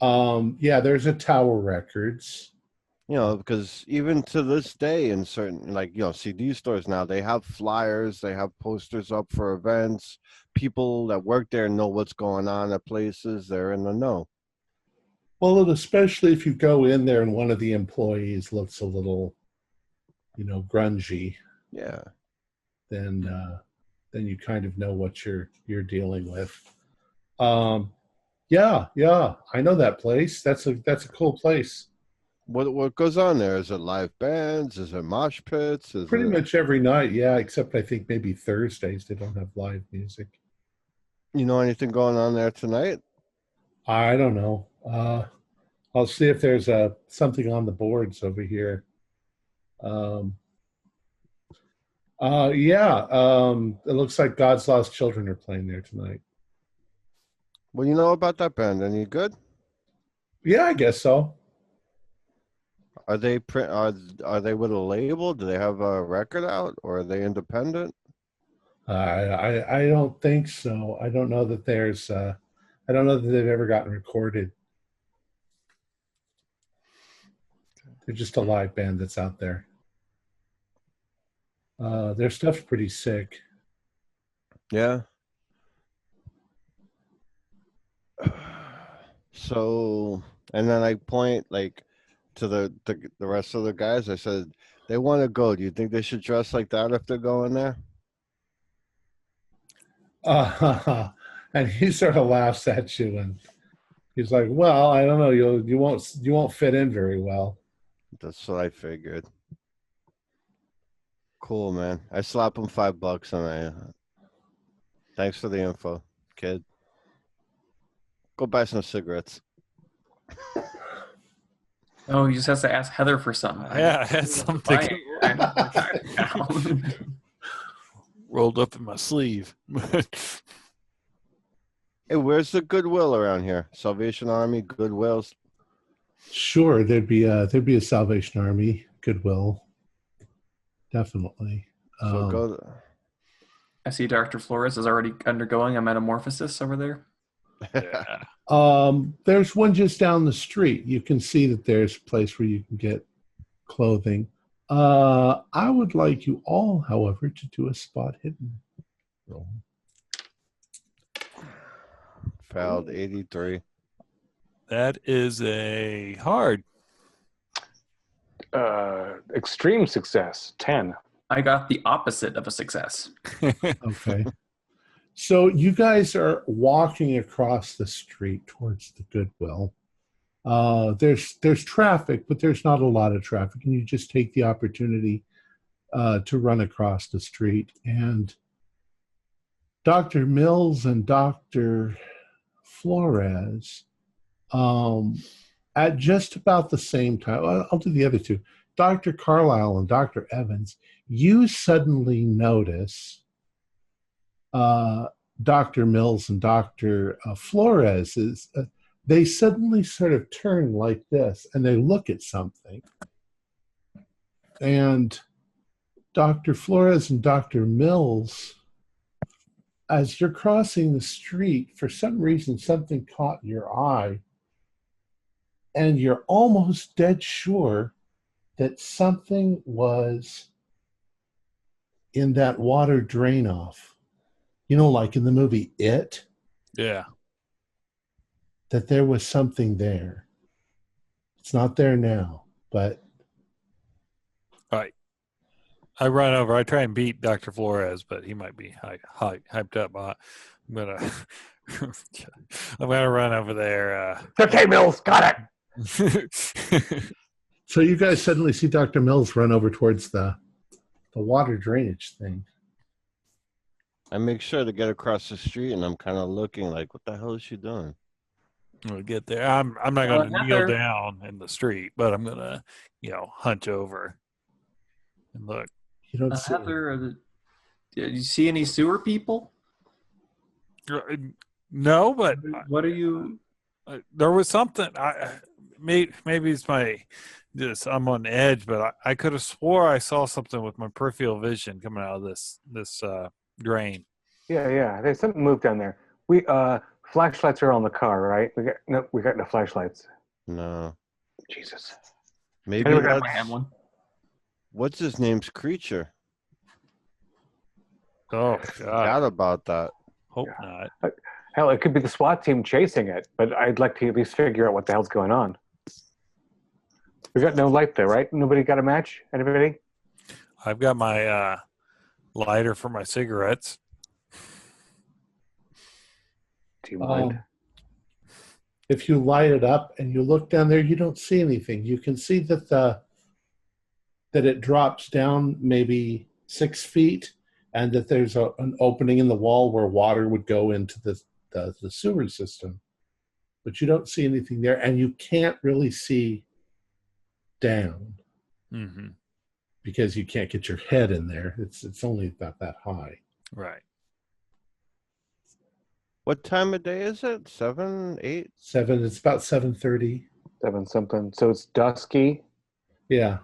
Yeah, there's a Tower Records. Because even to this day in certain, CD stores now, they have flyers, they have posters up for events. People that work there know what's going on at places. They're in the know. Well, especially if you go in there and one of the employees looks a little, grungy. Yeah. Then you kind of know what you're dealing with. Yeah, I know that place. That's a cool place. What goes on there? Is it live bands? Is it mosh pits? Pretty much every night, yeah, except I think maybe Thursdays they don't have live music. You know anything going on there tonight? I don't know. I'll see if there's something on the boards over here. It looks like God's Lost Children are playing there tonight. What do you know about that band? Any good? Yeah, I guess so. Are they are they with a label? Do they have a record out, or are they independent? I don't think so. I don't know that there's. I don't know that they've ever gotten recorded. They're just a live band that's out there. Their stuff's pretty sick. Yeah. So, and then I point to the rest of the guys. I said, they want to go. Do you think they should dress like that if they're going there? And he sort of laughs at you, and he's like, "Well, I don't know. You won't fit in very well." That's what I figured. Cool, man. I slap him $5 and thanks for the info, kid. Go buy some cigarettes. Oh, he just has to ask Heather for something. Yeah, I had something rolled up in my sleeve. Hey, where's the Goodwill around here? Salvation Army, Goodwills. Sure, there'd be a Salvation Army, Goodwill, definitely. So go. I see Dr. Flores is already undergoing a metamorphosis over there. Yeah. There's one just down the street. You can see that there's a place where you can get clothing. I would like you all, however, to do a spot hidden roll. Failed 83. That is a hard. Extreme success, 10. I got the opposite of a success. Okay. So you guys are walking across the street towards the Goodwill. There's traffic, but there's not a lot of traffic, and you just take the opportunity to run across the street. And Dr. Mills and Dr. Flores, at just about the same time, I'll do the other two. Dr. Carlisle and Dr. Evans, you suddenly notice Dr. Mills and Dr. Flores they suddenly sort of turn like this and they look at something. And Dr. Flores and Dr. Mills, as you're crossing the street, for some reason something caught your eye, and you're almost dead sure that something was in that water drain off. You know, like in the movie It? Yeah. That there was something there. It's not there now, but... All right. I run over. I try and beat Dr. Flores, but he might be hyped up. I'm gonna run over there. Okay, Mills, got it. So you guys suddenly see Dr. Mills run over towards the water drainage thing. I make sure to get across the street, and I'm kind of looking like, what the hell is she doing? We'll get there. I'm not going to kneel down in the street, but I'm going to, hunch over and look. You don't see Heather, did you see any sewer people? No, but what are you? There was something. Maybe it's I'm on the edge, but I could have swore I saw something with my peripheral vision coming out of this drain. Yeah. There's something moved down there. We flashlights are on the car, right? We got no flashlights. No. Jesus. Maybe I have one. What's his name's creature? Oh, God. Forgot about that. Hope not. Hell, it could be the SWAT team chasing it, but I'd like to at least figure out what the hell's going on. We got no light there, right? Nobody got a match? Anybody? I've got my lighter for my cigarettes. Do you mind? If you light it up and you look down there, you don't see anything. You can see that that it drops down maybe 6 feet, and that there's an opening in the wall where water would go into the sewer system. But you don't see anything there, and you can't really see down because you can't get your head in there. It's only about that high. Right. What time of day is it? 7, 8? 7. It's about 7:30. 7 something. So it's dusky. Yeah.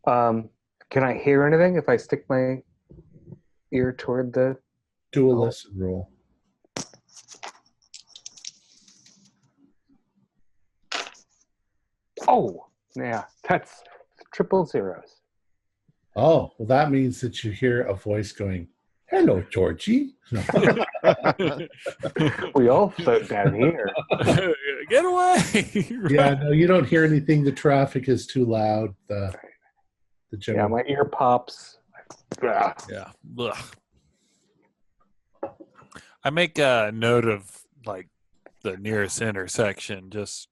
Can I hear anything if I stick my ear toward the... Do a listen roll. Oh, yeah. That's 000. Oh, well, that means that you hear a voice going, "Hello, Georgie." We all float down here. Get away! Yeah, no, you don't hear anything. The traffic is too loud. The Yeah, general. my ear pops. Ah. Yeah. Ugh. I make a note of like the nearest intersection. Just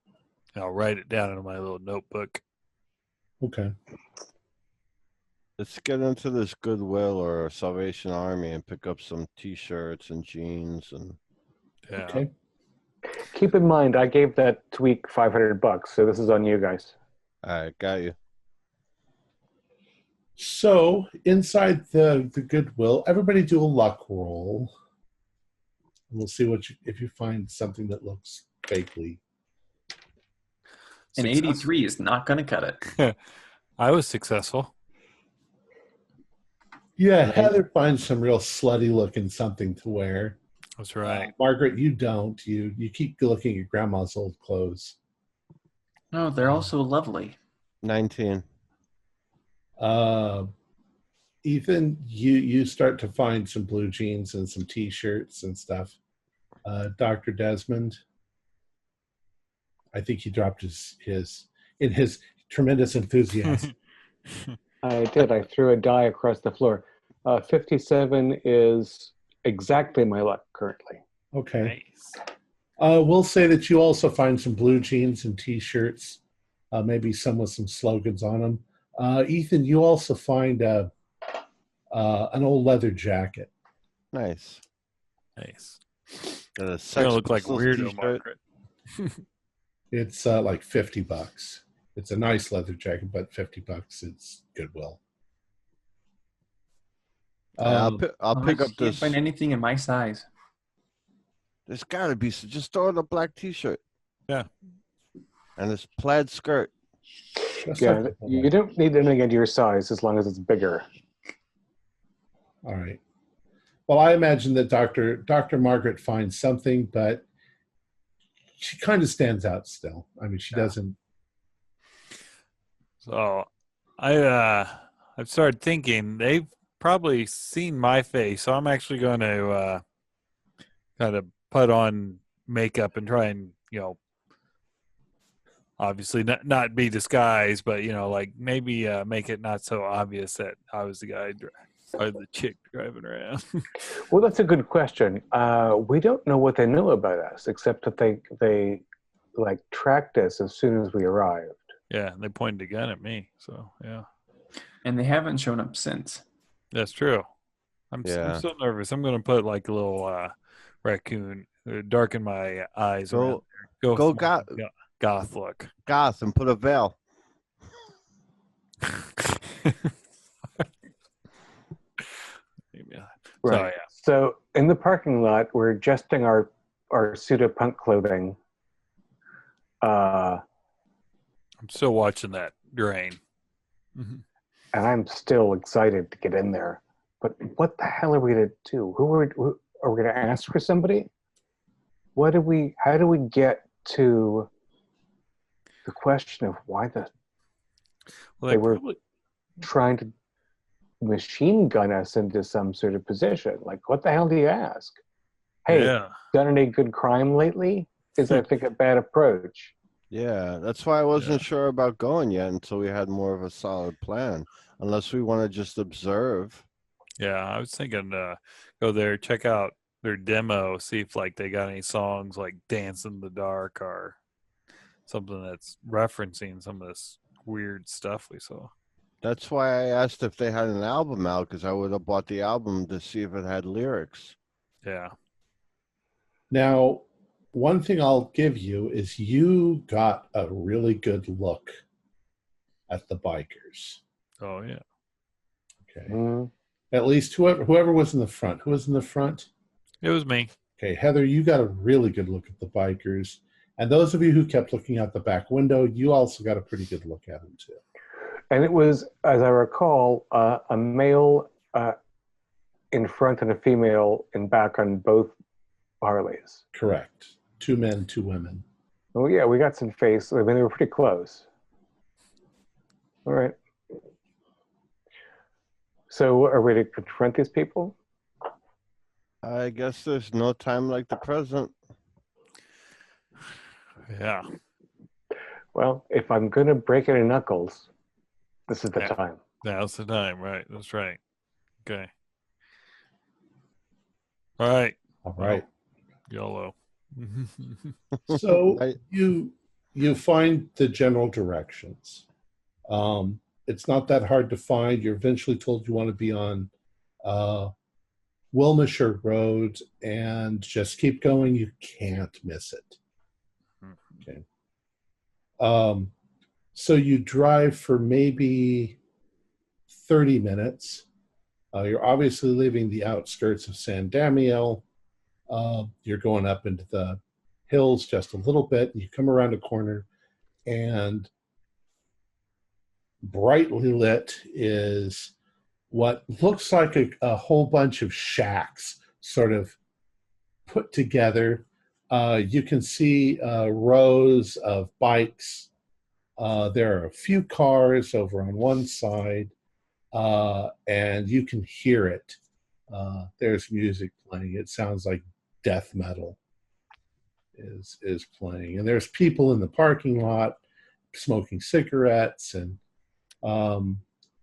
I'll write it down in my little notebook. Okay. Let's get into this Goodwill or Salvation Army and pick up some T-shirts and jeans and. Yeah. Okay. Keep in mind, I gave that tweak $500, so this is on you guys. All right, got you. So inside the Goodwill, everybody do a luck roll. And we'll see if you find something that looks vaguely. An 83 is not going to cut it. I was successful. Yeah, Heather finds some real slutty looking something to wear. That's right. Margaret, you don't. You keep looking at Grandma's old clothes. No, they're also lovely. 19. Ethan, you start to find some blue jeans and some T-shirts and stuff. Dr. Desmond, I think he dropped his in his tremendous enthusiasm. I did. I threw a die across the floor. 57 is exactly my luck currently. Okay. Nice. We'll say that you also find some blue jeans and T-shirts, maybe some with some slogans on them. Ethan, you also find an old leather jacket. Nice. Nice. Got a You Sex look like Pistols weirdo, t-shirt. Margaret. It's like $50. It's a nice leather jacket, but $50. It's Goodwill. I'll pick I up can't this. find anything in my size. There's got to be. Just throw in a black T-shirt. Yeah. And this plaid skirt. Just Yeah, like- you don't need anything at your size as long as it's bigger. All right. Well, I imagine that Dr. Margaret finds something, but she kind of stands out still. I mean, she doesn't. So I've started thinking they've probably seen my face, so I'm actually going to kind of put on makeup and try and, obviously not be disguised, but, like maybe make it not so obvious that I was the guy or the chick driving around. Well, that's a good question. We don't know what they know about us, except that they like tracked us as soon as we arrived. Yeah, they pointed a gun at me, so yeah. And they haven't shown up since. That's true. I'm still nervous. I'm going to put like a little raccoon, darken my eyes. Go Go goth look. Goth and put a veil. Right. So in the parking lot, we're adjusting our pseudo-punk clothing. I'm still watching that drain. And I'm still excited to get in there. But what the hell are we to do? Who are we going to ask for somebody? How do we get to the question of why they were trying to machine gun us into some sort of position? Like, what the hell do you ask? Hey, done any good crime lately? Is I think a bad approach. Yeah, that's why I wasn't sure about going yet until we had more of a solid plan. Unless we want to just observe. Yeah, I was thinking go there, check out their demo, see if like they got any songs like Dance in the Dark or something that's referencing some of this weird stuff we saw. That's why I asked if they had an album out, because I would have bought the album to see if it had lyrics. Yeah. Now, one thing I'll give you is you got a really good look at the bikers. Oh, yeah. Okay. At least whoever was in the front. Who was in the front? It was me. Okay, Heather, you got a really good look at the bikers. And those of you who kept looking out the back window, you also got a pretty good look at them, too. And it was, as I recall, a male in front and a female in back on both Harleys. Correct. 2 men, 2 women. Oh, yeah, we got some face. I mean, they were pretty close. All right. So are we to confront these people? I guess there's no time like the present. Yeah. Well, if I'm going to break any knuckles, this is the Yeah. time. Now's the time, right? That's right. Okay. All right. All right. YOLO. So I- you find the general directions. It's not that hard to find. You're eventually told you want to be on Wilmishire Road, and just keep going. You can't miss it. Okay. So you drive for maybe 30 minutes. You're obviously leaving the outskirts of San Damiel. You're going up into the hills just a little bit. You come around a corner, and brightly lit is what looks like a whole bunch of shacks sort of put together. You can see rows of bikes. There are a few cars over on one side, and you can hear it. There's music playing. It sounds like death metal is playing. And there's people in the parking lot smoking cigarettes. And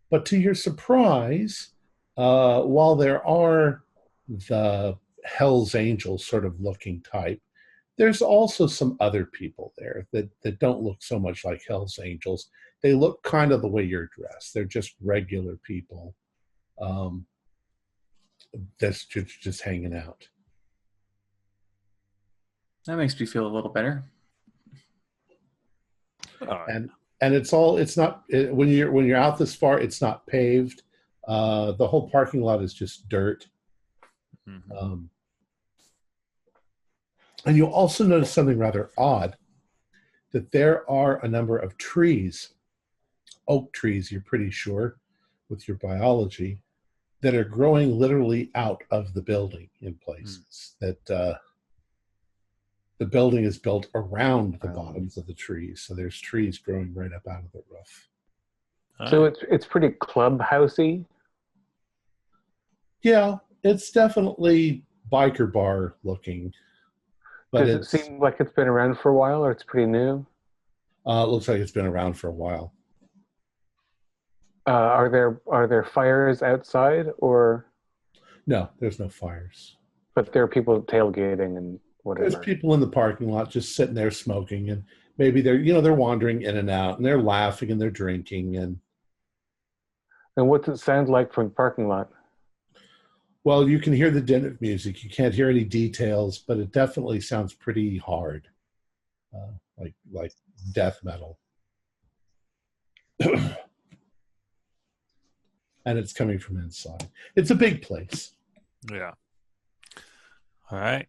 but to your surprise, while there are the Hell's Angels sort of looking type, there's also some other people there that don't look so much like Hell's Angels. They look kind of the way you're dressed. They're just regular people that's just hanging out. That makes me feel a little better. And it's not when you're out this far, it's not paved. The whole parking lot is just dirt. Mm-hmm. And you'll also notice something rather odd, that there are a number of trees, oak trees, you're pretty sure, with your biology, that are growing literally out of the building in places. That the building is built around the bottoms of the trees. So there's trees growing right up out of the roof. So it's pretty clubhousey. Yeah, it's definitely biker bar looking. But Does it seem like it's been around for a while, or it's pretty new? It looks like it's been around for a while. Are there fires outside, or? No, there's no fires. But there are people tailgating and whatever. There's people in the parking lot just sitting there smoking, and maybe they're wandering in and out, and they're laughing and they're drinking. And what's it sound like from the parking lot? well, you can hear the din of music. You can't hear any details, but it definitely sounds pretty hard, like death metal. And it's coming from inside. It's a big place. Yeah. All right.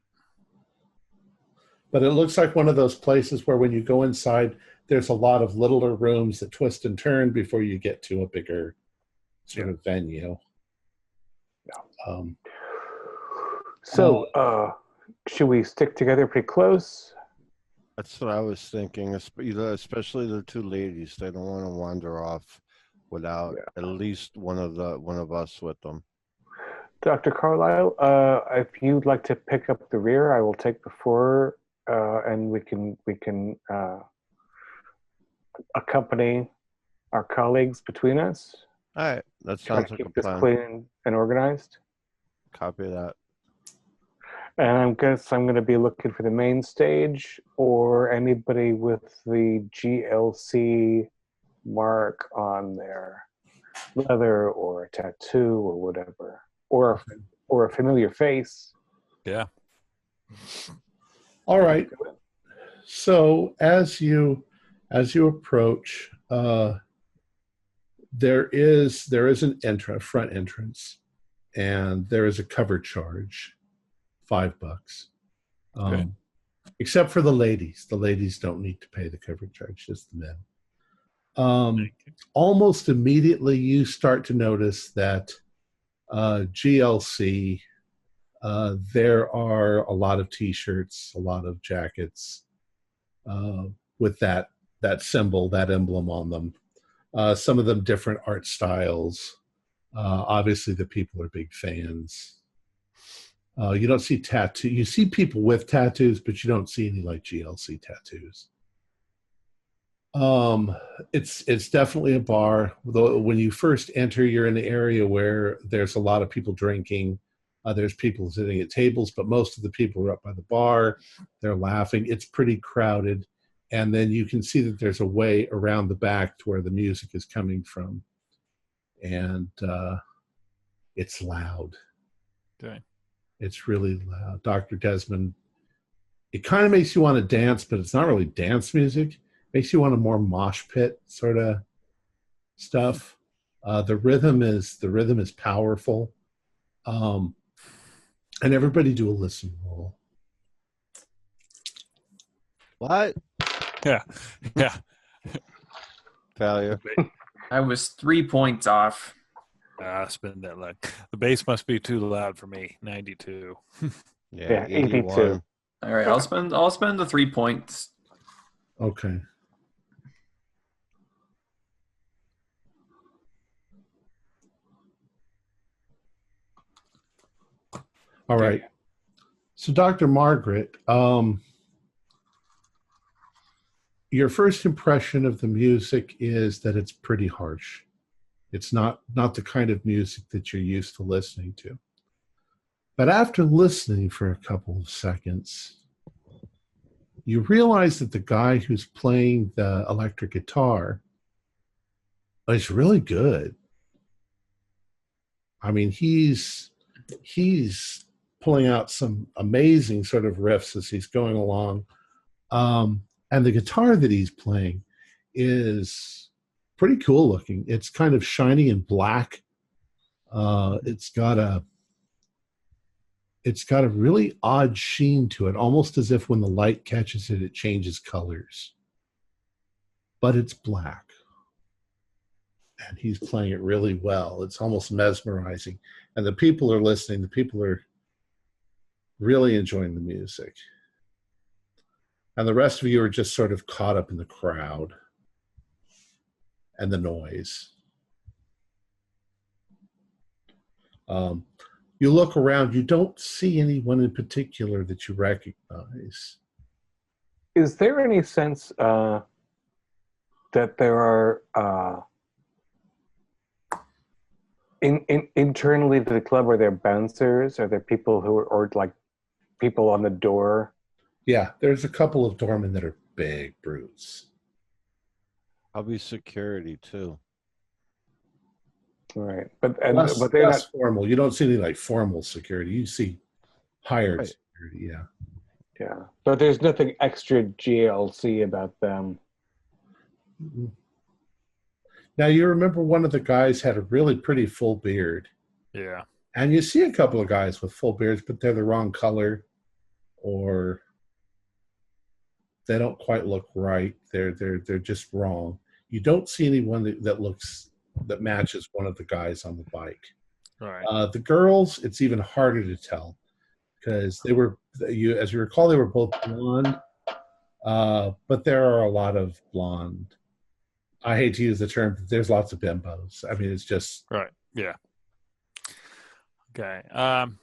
But it looks like one of those places where when you go inside, there's a lot of littler rooms that twist and turn before you get to a bigger sort of venue. Should we stick together pretty close? That's what I was thinking, especially the two ladies. They don't want to wander off without at least one of us with them. Dr. Carlisle, if you'd like to pick up the rear, I will take the fore, and we can accompany our colleagues between us. All right, that sounds like a keep this plan. clean and organized. Copy that. And I'm going to be looking for the main stage or anybody with the GLC mark on their leather or a tattoo or whatever, or a familiar face. Yeah. All right. So as you approach, there is an front entrance, and there is a cover charge, $5. Okay. Except for the ladies. The ladies don't need to pay the cover charge, just the men. Almost immediately, you start to notice that GLC, there are a lot of T-shirts, a lot of jackets with that symbol, that emblem on them. Some of them different art styles. Obviously, the people are big fans. You don't see tattoo. You see people with tattoos, but you don't see any like GLC tattoos. It's definitely a bar. Though when you first enter, you're in the area where there's a lot of people drinking. There's people sitting at tables, but most of the people are up by the bar. They're laughing. It's pretty crowded. And then you can see that there's a way around the back to where the music is coming from. And it's loud. Okay. It's really loud. Dr. Desmond, it kind of makes you want to dance, but it's not really dance music. It makes you want a more mosh pit sort of stuff. The rhythm is powerful. And everybody do a listen roll. What? Yeah. Yeah. Failure. I was 3 points off. Spend that loud. The bass must be too loud for me. 92. Yeah, 82. All right, I'll spend the 3 points. Okay. All right. So, Dr. Margaret, your first impression of the music is that it's pretty harsh. It's not the kind of music that you're used to listening to. But after listening for a couple of seconds, you realize that the guy who's playing the electric guitar is really good. I mean, he's pulling out some amazing sort of riffs as he's going along. And the guitar that he's playing is pretty cool looking. It's kind of shiny and black. It's got a really odd sheen to it, almost as if when the light catches it, it changes colors. But it's black. And he's playing it really well. It's almost mesmerizing. And the people are listening. The people are really enjoying the music. And the rest of you are just sort of caught up in the crowd and the noise. You look around, you don't see anyone in particular that you recognize. Is there any sense that there are internally to the club, are there bouncers? Are there people who are, or like people on the door? Yeah, there's a couple of doormen that are big brutes. I'll be security too. All right, but Less they're not formal. You don't see any like formal security. You see hired Right. security. Yeah. Yeah, but there's nothing extra GLC about them. Mm-hmm. Now you remember one of the guys had a really pretty full beard, Yeah. and you see a couple of guys with full beards, but they're the wrong color, or they don't quite look right. They're just wrong. You don't see anyone that matches one of the guys on the bike. Right. The girls, it's even harder to tell because as you recall, they were both blonde, but there are a lot of blonde. I hate to use the term, but there's lots of bimbos. I mean, it's just Right. Yeah. Okay. I'm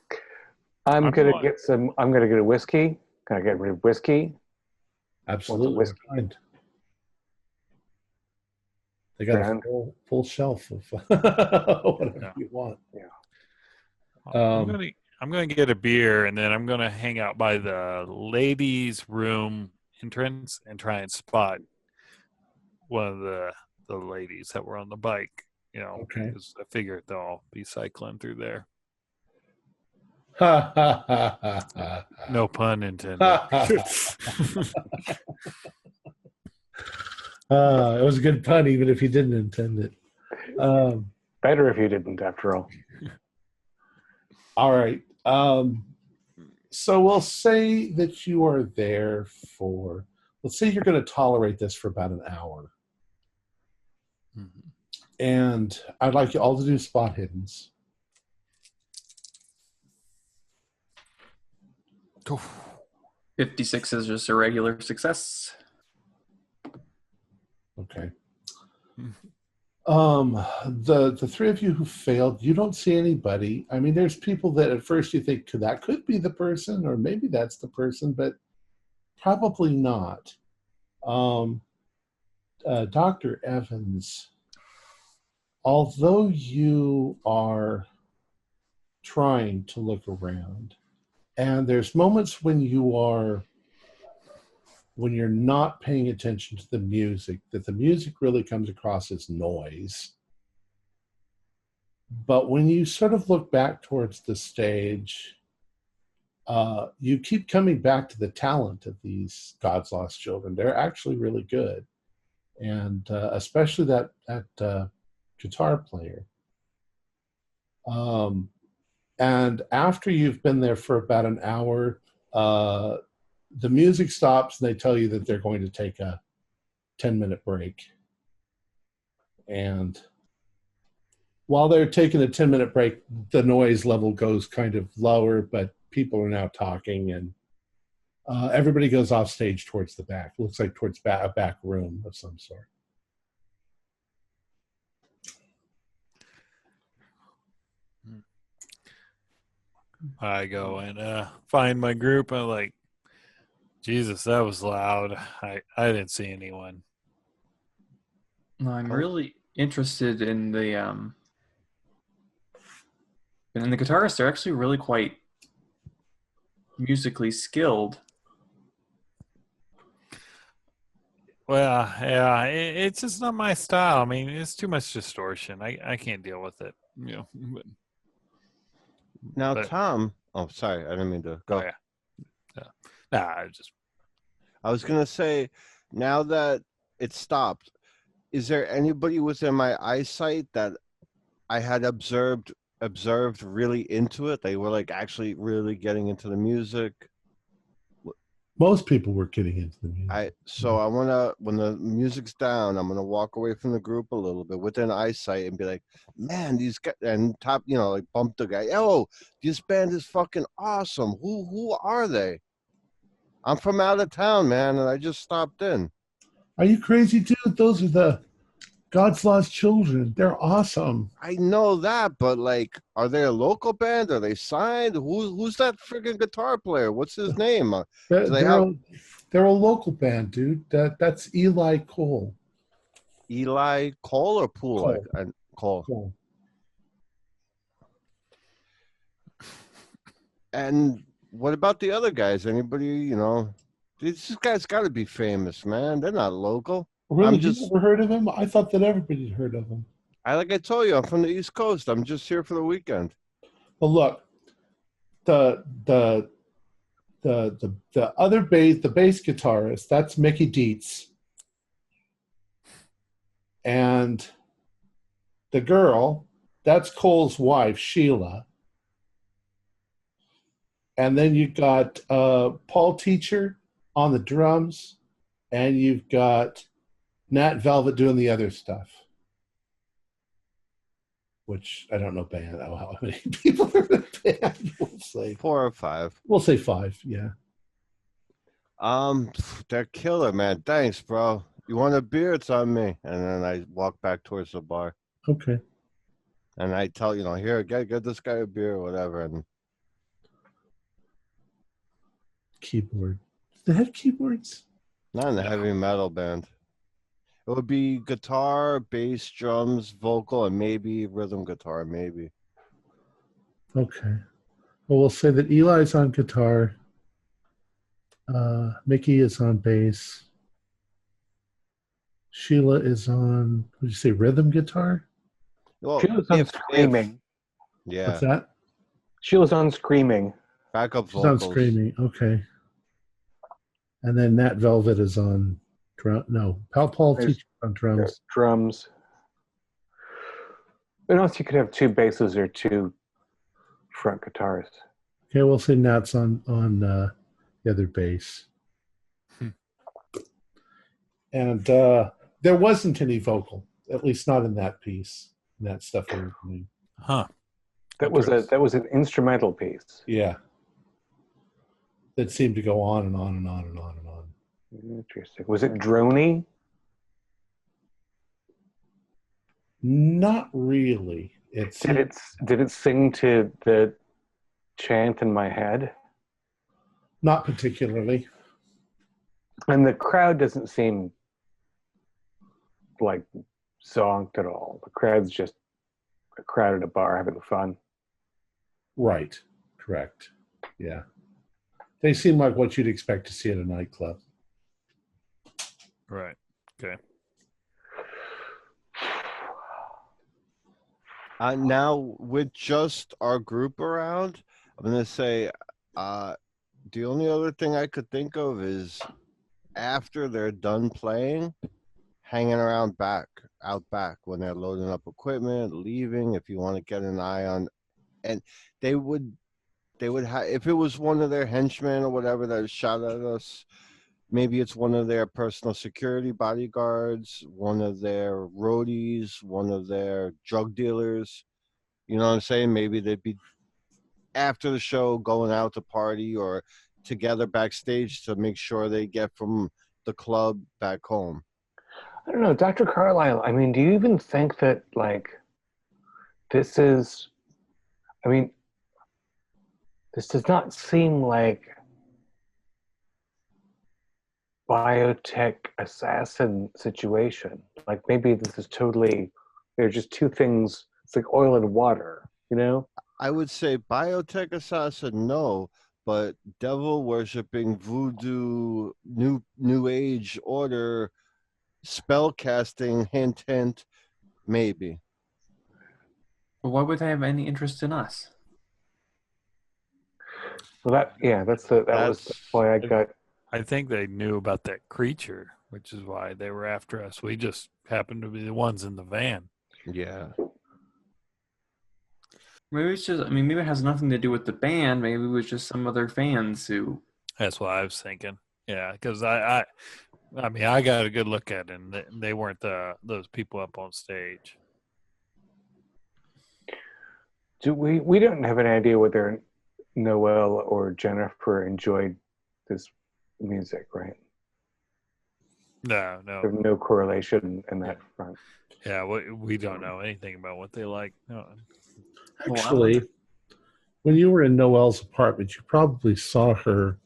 I'm gonna going- get a whiskey. Can I get rid of whiskey? absolutely whiskey? fine. They got Grand. a full shelf of whatever Yeah. you want. I'm going to get a beer, and then I'm going to hang out by the ladies' room entrance and try and spot one of the ladies that were on the bike. You know, Okay. because I figure they'll all be cycling through there. No pun intended. It was a good pun, even if you didn't intend it. Better if you didn't, after all. All right. So we'll say that you are there for, let's say you're going to tolerate this for about an hour. Mhm. And I'd like you all to do spot hiddens. Cool. 56 is just a regular success. Okay. Mhm. The three of you who failed, you don't see anybody. I mean, there's people that at first you think that could be the person, or maybe that's the person, but probably not. Dr. Evans, although you are trying to look around, and there's moments when you're not paying attention to the music, that the music really comes across as noise. But when you sort of look back towards the stage, you keep coming back to the talent of these God's Lost Children. They're actually really good. And especially that guitar player. And after you've been there for about an hour, the music stops and they tell you that they're going to take a 10-minute break. And while they're taking a 10-minute break, the noise level goes kind of lower, but people are now talking, and everybody goes off stage towards the back. It looks like towards a back room of some sort. I go and find my group. I'm like, Jesus, that was loud. I didn't see anyone. I'm really interested in the guitarists. They're actually really quite musically skilled. Well, yeah, it's just not my style. I mean, it's too much distortion. I can't deal with it. You know. Now, Tom. Oh, sorry, I didn't mean to go. Oh, yeah. Nah, I was gonna say, now that it stopped, is there anybody within my eyesight that I had observed really into it? They were like actually really getting into the music. Most people were getting into the music. So I wanna, when the music's down, I'm gonna walk away from the group a little bit within eyesight and be like, man, these guys, and top, like bump the guy. Oh, this band is fucking awesome. Who are they? I'm from out of town, man, and I just stopped in. Are you crazy, dude? Those are the God's Lost Children. They're awesome. I know that, but like, are they a local band? Are they signed? Who's that freaking guitar player? What's his name? They're a local band, dude. That's Eli Cole. Eli Cole or Poole? Cole. And what about the other guys? Anybody, these guys got to be famous, man. They're not local. Really? You never heard of him? I thought that everybody had heard of him. Like I told you, I'm from the East Coast. I'm just here for the weekend. Well, look, the other bass, the bass guitarist, that's Mickey Dietz. And the girl, that's Cole's wife, Sheila. And then you've got Paul Teacher on the drums, and you've got Nat Velvet doing the other stuff, which I don't know how many people are in the band. We'll say 4 or 5. We'll say 5, yeah. They're killer, man. Thanks, bro. You want a beer? It's on me. And then I walk back towards the bar. Okay. And I tell, here, get this guy a beer or whatever. And keyboard. Do they have keyboards? Not in the heavy metal band. It would be guitar, bass, drums, vocal, and maybe rhythm guitar, maybe. Okay. Well, we'll say that Eli's on guitar. Mickey is on bass. Sheila is on, what did you say, rhythm guitar? Well, Sheila's on screaming. Yeah. What's that? Sheila's on screaming. Backup She's vocals. on screaming, okay. And then Nat Velvet is on Paul Teacher on drums. Drums. And also you could have 2 basses or 2 front guitars. Okay, we'll say Nat's on the other bass. And there wasn't any vocal, at least not in that piece, in that stuff they were doing. Huh. That was an instrumental piece. Yeah. That seemed to go on and on and on and on and on. Interesting. Was it drony? Not really. Did it sing to the chant in my head? Not particularly. And the crowd doesn't seem like zonked at all. The crowd's just a crowd at a bar having fun. Right. Correct. Yeah. They seem like what you'd expect to see at a nightclub. Right. Okay. Now, with just our group around, I'm going to say the only other thing I could think of is after they're done playing, hanging around out back when they're loading up equipment, leaving, if you want to get an eye on. And they would have, if it was one of their henchmen or whatever that shot at us, maybe it's one of their personal security bodyguards, one of their roadies, one of their drug dealers. You know what I'm saying? Maybe they'd be after the show going out to party or together backstage to make sure they get from the club back home. I don't know, Dr. Carlisle, I mean, do you even think that, like, this is, I mean, this does not seem like biotech assassin situation. Like, maybe this is totally, they're just two things, it's like oil and water, you know? I would say biotech assassin, no, but devil worshipping, voodoo, new age order, spell casting, hint, maybe. But why would they have any interest in us? Well, that was why I got. I think they knew about that creature, which is why they were after us. We just happened to be the ones in the van. Yeah. Maybe it's just, I mean, maybe it has nothing to do with the band. Maybe it was just some other fans who. That's what I was thinking. Yeah, because I mean, I got a good look at it, and they weren't those people up on stage. We don't have an idea whether Noel or Jennifer enjoyed this music, right? No. There's no correlation in that front. Yeah, we don't know anything about what they like. No. Actually, when you were in Noelle's apartment, you probably saw her.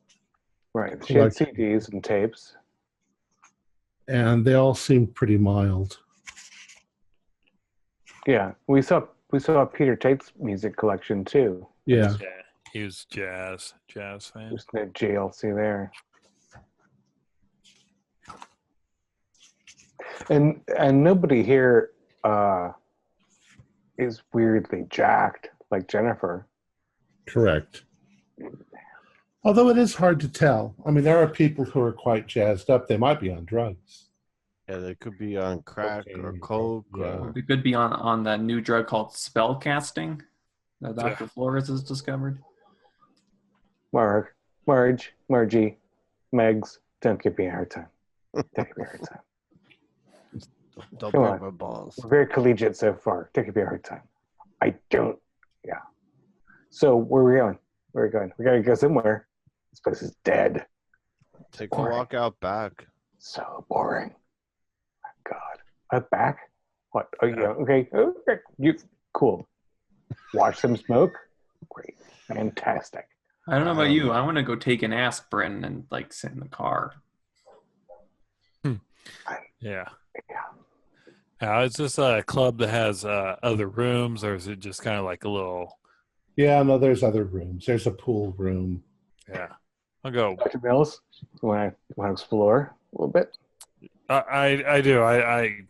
Right. She had CDs and tapes. And they all seemed pretty mild. Yeah. We saw Peter Tate's music collection too. Yeah. He was jazz fan. There's no JLC there. And nobody here is weirdly jacked like Jennifer. Correct. Although it is hard to tell. I mean, there are people who are quite jazzed up. They might be on drugs. Yeah, they could be on crack or coke. Yeah. It could be on that new drug called spell casting that Dr. Flores has discovered. Margie, Megs, don't give me a hard time. Don't give me a hard time. Don't Come break on. my balls. We're very collegiate so far. Don't give me a hard time. I don't. Yeah. So where are we going? Where are we going? We got to go somewhere. This place is dead. Take a walk out back. So boring. My God. Out back? What? Oh, yeah. Okay. You cool. Watch them smoke? Great. Fantastic. I don't know about you. I want to go take an aspirin and like sit in the car. Yeah. Now, is this a club that has other rooms, or is it just kind of like a little? Yeah, no, there's other rooms. There's a pool room. Yeah, I'll go. Dr. Mills, you want to explore a little bit? I do. I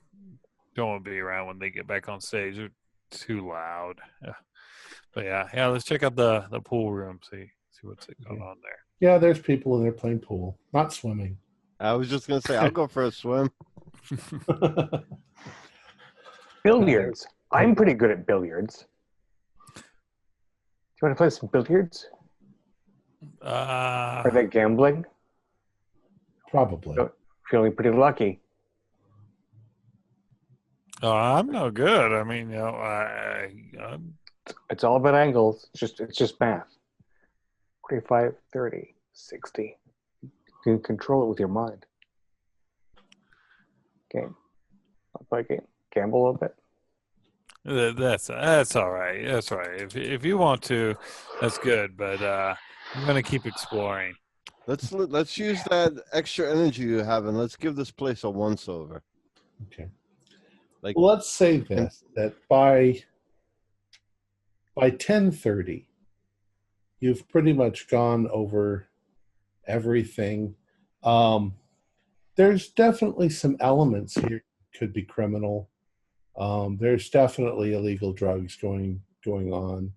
don't want to be around when they get back on stage. They're too loud. Yeah. But yeah. Let's check out the pool room. See what's going on there. Yeah, there's people in there playing pool, not swimming. I was just going to say, I'll go for a swim. Billiards. I'm pretty good at billiards. Do you want to play some billiards? Are they gambling? Probably. Feeling pretty lucky. Oh, I'm no good. I mean, I'm It's all about angles. It's just math. 45, 30, 60. You can control it with your mind. Game. I'll play a game. Gamble a little bit. That's all right. That's all right. If you want to, that's good. But I'm gonna keep exploring. Let's use that extra energy you have and let's give this place a once over. Okay. Like, Well, let's say this, that by 10:30, you've pretty much gone over everything. There's definitely some elements here could be criminal. There's definitely illegal drugs going on,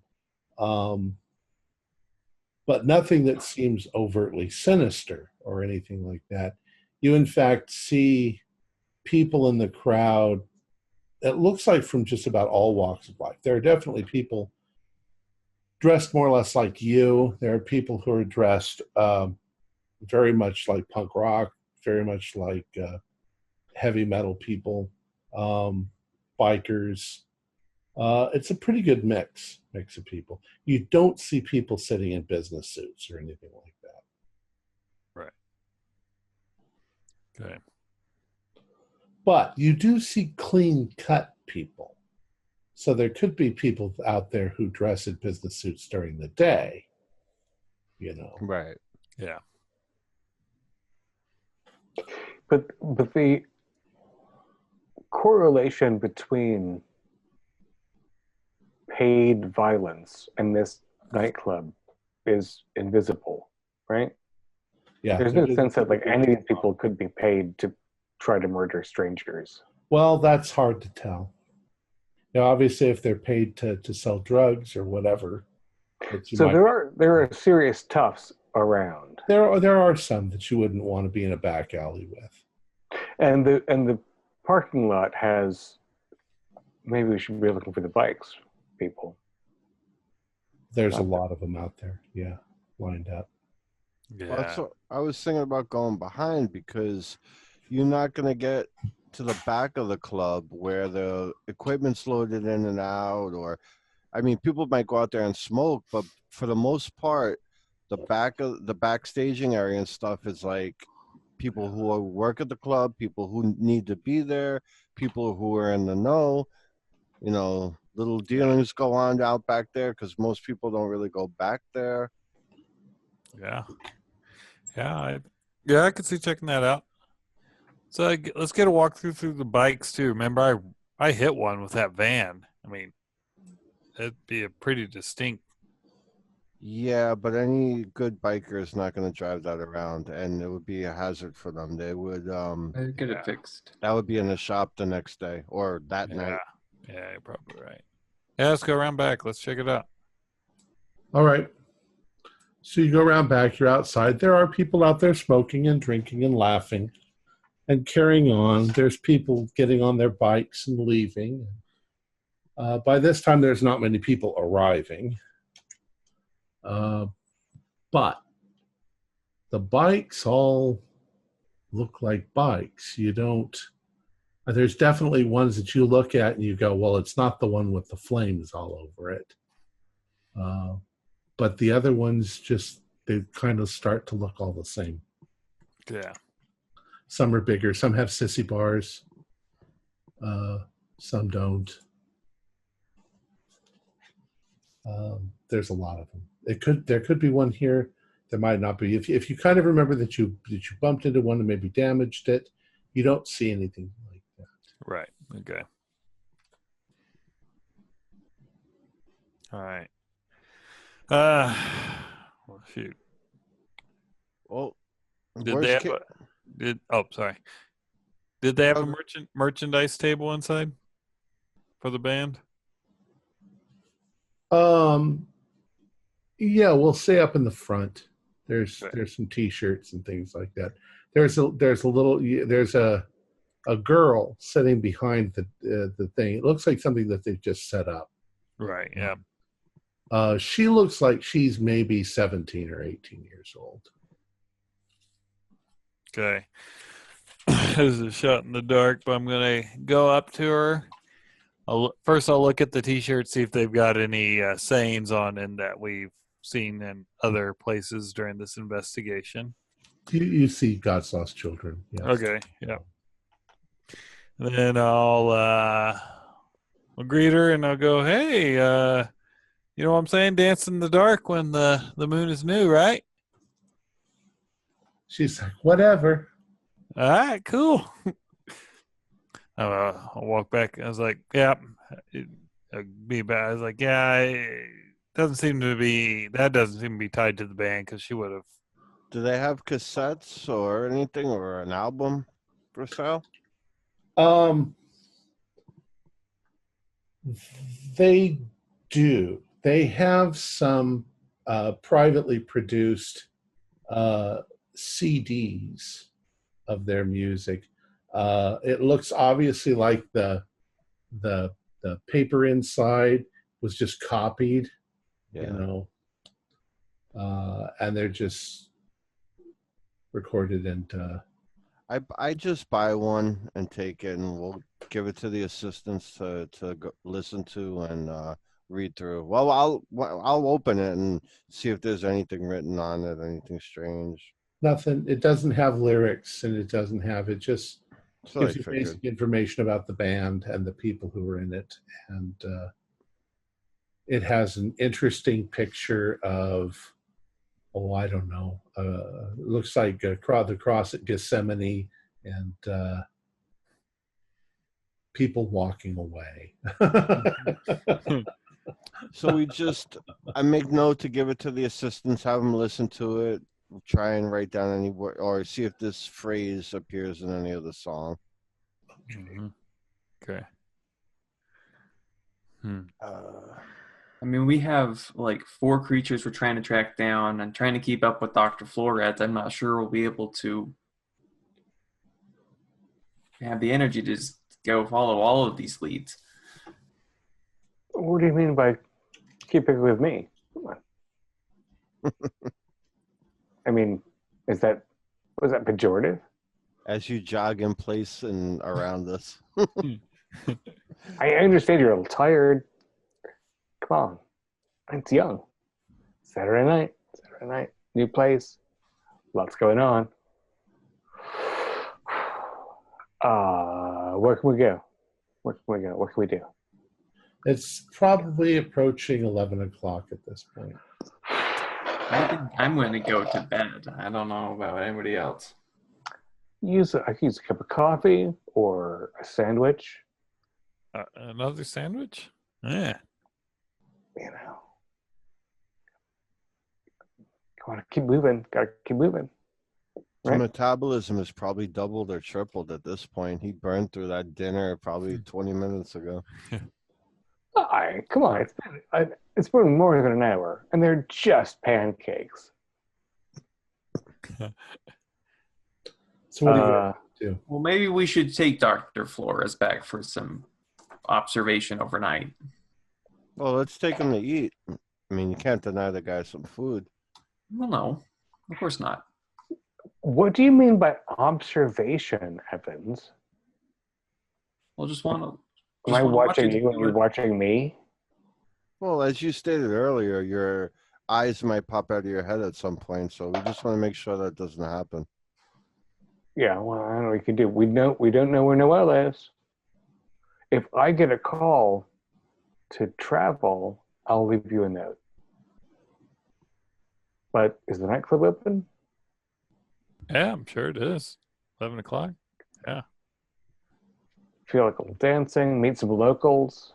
but nothing that seems overtly sinister or anything like that. You, in fact, see people in the crowd. It looks like from just about all walks of life. There are definitely people dressed more or less like you. There are people who are dressed very much like punk rock, very much like heavy metal people, bikers. It's a pretty good mix of people. You don't see people sitting in business suits or anything like that. Right. Okay. But you do see clean-cut people. So there could be people out there who dress in business suits during the day, you know. right. Yeah. But the correlation between paid violence and this nightclub is invisible, right? Yeah. There's no sense that like any of these people could be paid to try to murder strangers. Well, that's hard to tell. You know, obviously, if they're paid to sell drugs or whatever. So there are serious toughs around. There are some that you wouldn't want to be in a back alley with. And the parking lot has, maybe we should be looking for the bikes, people. There's a lot of them out there, yeah, lined up. Yeah. Well, that's what I was thinking about going behind, because you're not going to get to the back of the club where the equipment's loaded in and out, or, I mean, people might go out there and smoke, but for the most part, the backstaging area and stuff is like people who work at the club, people who need to be there, people who are in the know. You know, little dealings go on out back there because most people don't really go back there. Yeah. I could see checking that out. So let's get a walkthrough through the bikes too. Remember, I hit one with that van. I mean, it'd be a pretty distinct. Yeah, but any good biker is not going to drive that around, and it would be a hazard for them. They would Get it fixed. that would be in the shop the next day or that night. Yeah, you're probably right. Yeah, let's go around back. Let's check it out. All right. So you go around back, you're outside. There are people out there smoking and drinking and laughing and carrying on. There's people getting on their bikes and leaving. By this time, there's not many people arriving. But the bikes all look like bikes. You don't... There's definitely ones that you look at and you go, well, it's not the one with the flames all over it. But the other ones they kind of start to look all the same. Yeah. Some are bigger. Some have sissy bars. Some don't. There's a lot of them. There could be one here. There might not be. If you kind of remember that you bumped into one and maybe damaged it, you don't see anything like that. Right. Okay. All right. Well, shoot. Well, Did they have sorry. Did they have a merchandise table inside for the band? Yeah, we'll say up in the front. There's some T-shirts and things like that. There's a girl sitting behind the thing. It looks like something that they've just set up. Right. Yeah. She looks like she's maybe 17 or 18 years old. Okay. This is a shot in the dark, but I'm gonna go up to her. First, I'll look at the T-shirts, see if they've got any sayings on them that we've seen in other places during this investigation. You see God's Lost Children. Yes. Okay. Yeah. Then I'll greet her and I'll go, hey, you know what I'm saying? Dance in the dark when the moon is new, right? She's like, whatever. All right, cool. I walked back. I was like, "Yeah, be bad." I was like, "Yeah, doesn't seem to be tied to the band because she would have." Do they have cassettes or anything or an album for sale? Um, they do. They have some privately produced CDs of their music. It looks obviously like the paper inside was just copied, Yeah. And they're just recorded and I just buy one and take it, and we'll give it to the assistants to listen to and read through. Well, I'll open it and see if there's anything written on it, anything strange. nothing. It doesn't have lyrics, and it doesn't have. It just So gives I you figured. basic information about the band and the people who were in it, and it has an interesting picture of, I don't know. It looks like the cross at Gethsemane and people walking away. So I make note to give it to the assistants, have them listen to it, try and write down any word, or see if this phrase appears in any of the song. Mm-hmm. Okay. I mean, we have like 4 creatures we're trying to track down and trying to keep up with Dr. Flores. I'm not sure we'll be able to have the energy to just go follow all of these leads. What do you mean by keeping with me? Come on. I mean, was that pejorative? As you jog in place and around us. I understand you're a little tired. Come on. It's young. Saturday night, new place, lots going on. Where can we go? What can we do? It's probably approaching 11 o'clock at this point. I think I'm going to go to bed. I don't know about anybody else. I can use a cup of coffee or a sandwich. Another sandwich? Yeah. You know. Gotta keep moving. His metabolism is probably doubled or tripled at this point. He burned through that dinner probably 20 minutes ago. All right, come on. It's been more than an hour, and they're just pancakes. So what do you do? Well, maybe we should take Dr. Flores back for some observation overnight. Well, let's take him to eat. I mean, you can't deny the guy some food. Well, no, of course not. What do you mean by observation, Evans? We'll just want to. Am I watching you and you're watching me? Well, as you stated earlier, your eyes might pop out of your head at some point, so we just want to make sure that doesn't happen. Yeah, well, I don't know what you can do. We don't know where Noelle is. If I get a call to travel, I'll leave you a note. But is the nightclub open? Yeah, I'm sure it is. 11 o'clock? Yeah. Feel like a little dancing, meet some locals.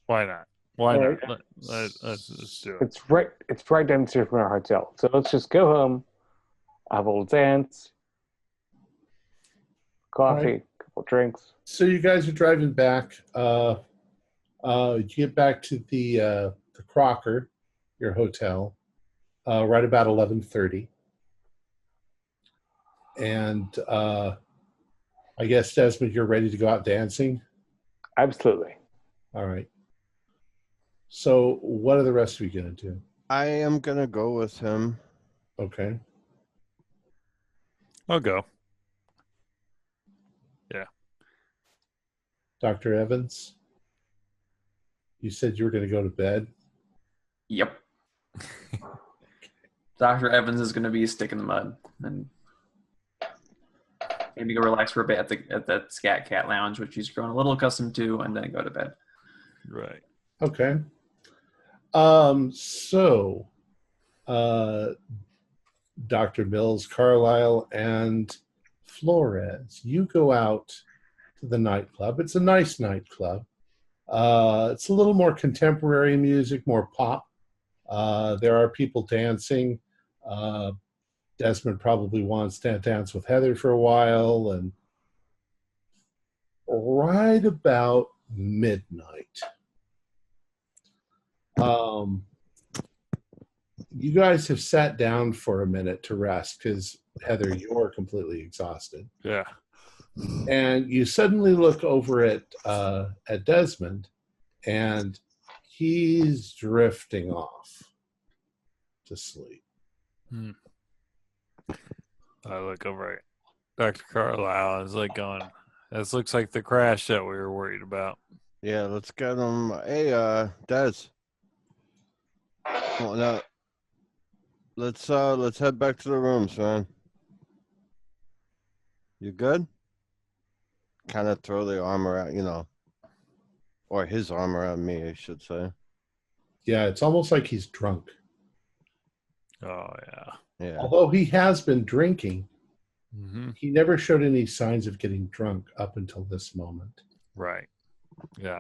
Why not? Why Right. not? Let's do it. It's right down the street from our hotel. So let's just go home, have a little dance, coffee, Right. couple drinks. So you guys are driving back. You get back to the Crocker, your hotel, right about 11:30, and I guess Desmond, you're ready to go out dancing. Absolutely. All right. So what are the rest of you gonna do? I am going to go with him. Okay. I'll go. Yeah. Dr. Evans, you said you were going to go to bed. Yep. Dr. Evans is going to be a stick in the mud and maybe go relax for a bit at that Scat Cat Lounge, which he's grown a little accustomed to, and then go to bed. Right. Okay. So Dr. Mills, Carlisle, and Flores, you go out to the nightclub. It's a nice nightclub. It's a little more contemporary music, more pop. There are people dancing. Desmond probably wants to dance with Heather for a while. And right about midnight, you guys have sat down for a minute to rest because, Heather, you're completely exhausted. Yeah. And you suddenly look over at Desmond, and he's drifting off to sleep. I look over at Dr. Carlisle. It's like going, this looks like the crash that we were worried about. Yeah, let's get him. Hey, Des. Come on out. Let's head back to the rooms, man. You good? Kind of throw the arm around, or his arm around me, I should say. Yeah, it's almost like he's drunk. Oh, yeah. Yeah. Although he has been drinking, Mm-hmm. he never showed any signs of getting drunk up until this moment. Right. Yeah.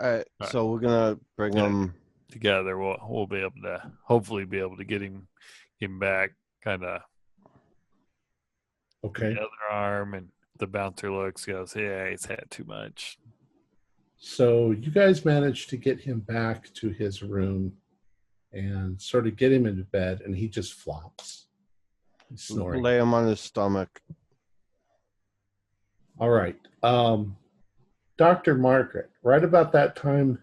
All right. So we're gonna bring him together. We'll be able to hopefully be able to get him back. Kind of. Okay. The other arm, and the bouncer goes, yeah, he's had too much. So you guys managed to get him back to his room and sort of get him into bed, and he just flops. He's snoring. Lay him on his stomach. All right. Dr. Margaret, right about that time,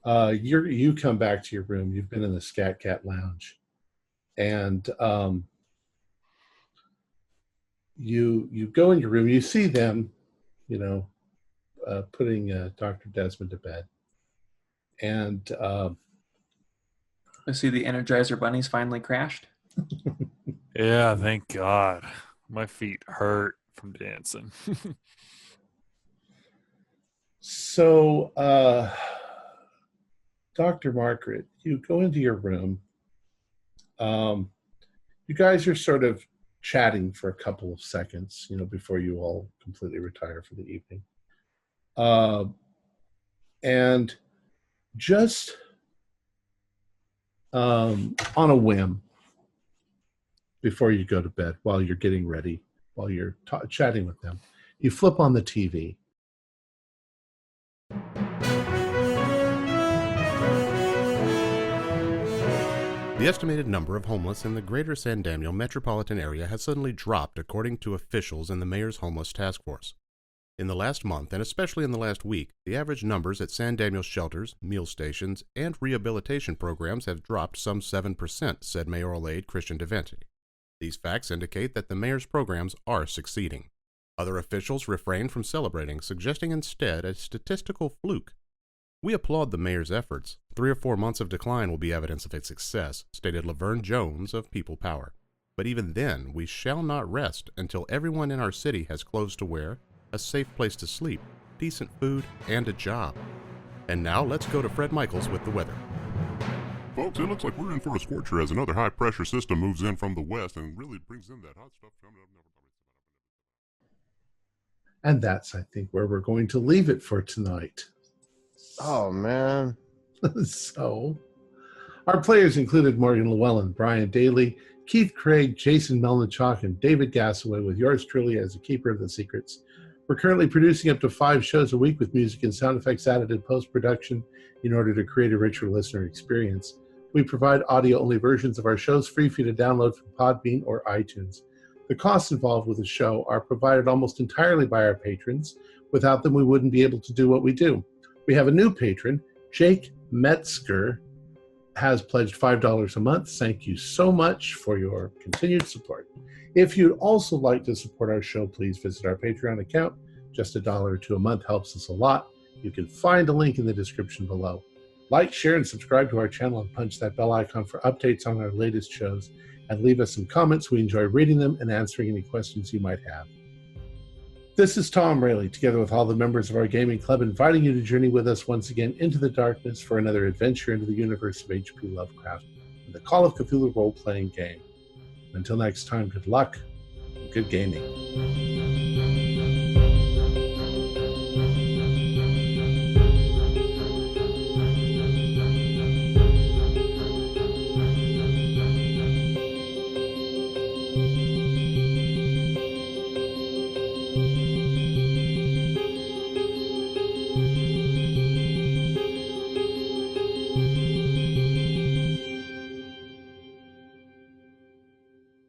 you come back to your room. You've been in the Scat Cat Lounge. And you go in your room. You see them, putting Dr. Desmond to bed. And I see the Energizer Bunnies finally crashed. Yeah, thank God. My feet hurt from dancing. So, Dr. Margaret, you go into your room. You guys are sort of chatting for a couple of seconds, before you all completely retire for the evening. And just on a whim, before you go to bed, while you're getting ready, while you're chatting with them, you flip on the TV. The estimated number of homeless in the greater San Daniel metropolitan area has suddenly dropped, according to officials in the Mayor's Homeless Task Force. In the last month, and especially in the last week, the average numbers at San Daniel shelters, meal stations, and rehabilitation programs have dropped some 7%, said mayoral aide Christian DeVenti. These facts indicate that the mayor's programs are succeeding. Other officials refrained from celebrating, suggesting instead a statistical fluke. We applaud the mayor's efforts. 3 or 4 months of decline will be evidence of its success, stated Laverne Jones of People Power. But even then, we shall not rest until everyone in our city has clothes to wear, a safe place to sleep, decent food, and a job. And now let's go to Fred Michaels with the weather. Folks, it looks like we're in for a scorcher as another high-pressure system moves in from the west and really brings in that hot stuff coming up. And that's, I think, where we're going to leave it for tonight. Oh, man. So, our players included Morgan Llewellyn, Brian Daly, Keith Craig, Jason Melnichuk, and David Gassaway, with yours truly as a keeper of the secrets. We're currently producing up to 5 shows a week with music and sound effects added in post-production in order to create a richer listener experience. We provide audio-only versions of our shows free for you to download from Podbean or iTunes. The costs involved with the show are provided almost entirely by our patrons. Without them, we wouldn't be able to do what we do. We have a new patron, Jake Metzger, has pledged $5 a month. Thank you so much for your continued support. If you'd also like to support our show, please visit our Patreon account. Just $1 or $2 a month helps us a lot. You can find a link in the description below. Like, share, and subscribe to our channel and punch that bell icon for updates on our latest shows. And leave us some comments. We enjoy reading them and answering any questions you might have. This is Tom Rayleigh, together with all the members of our gaming club, inviting you to journey with us once again into the darkness for another adventure into the universe of H.P. Lovecraft. the Call of Cthulhu role-playing game. Until next time, good luck and good gaming.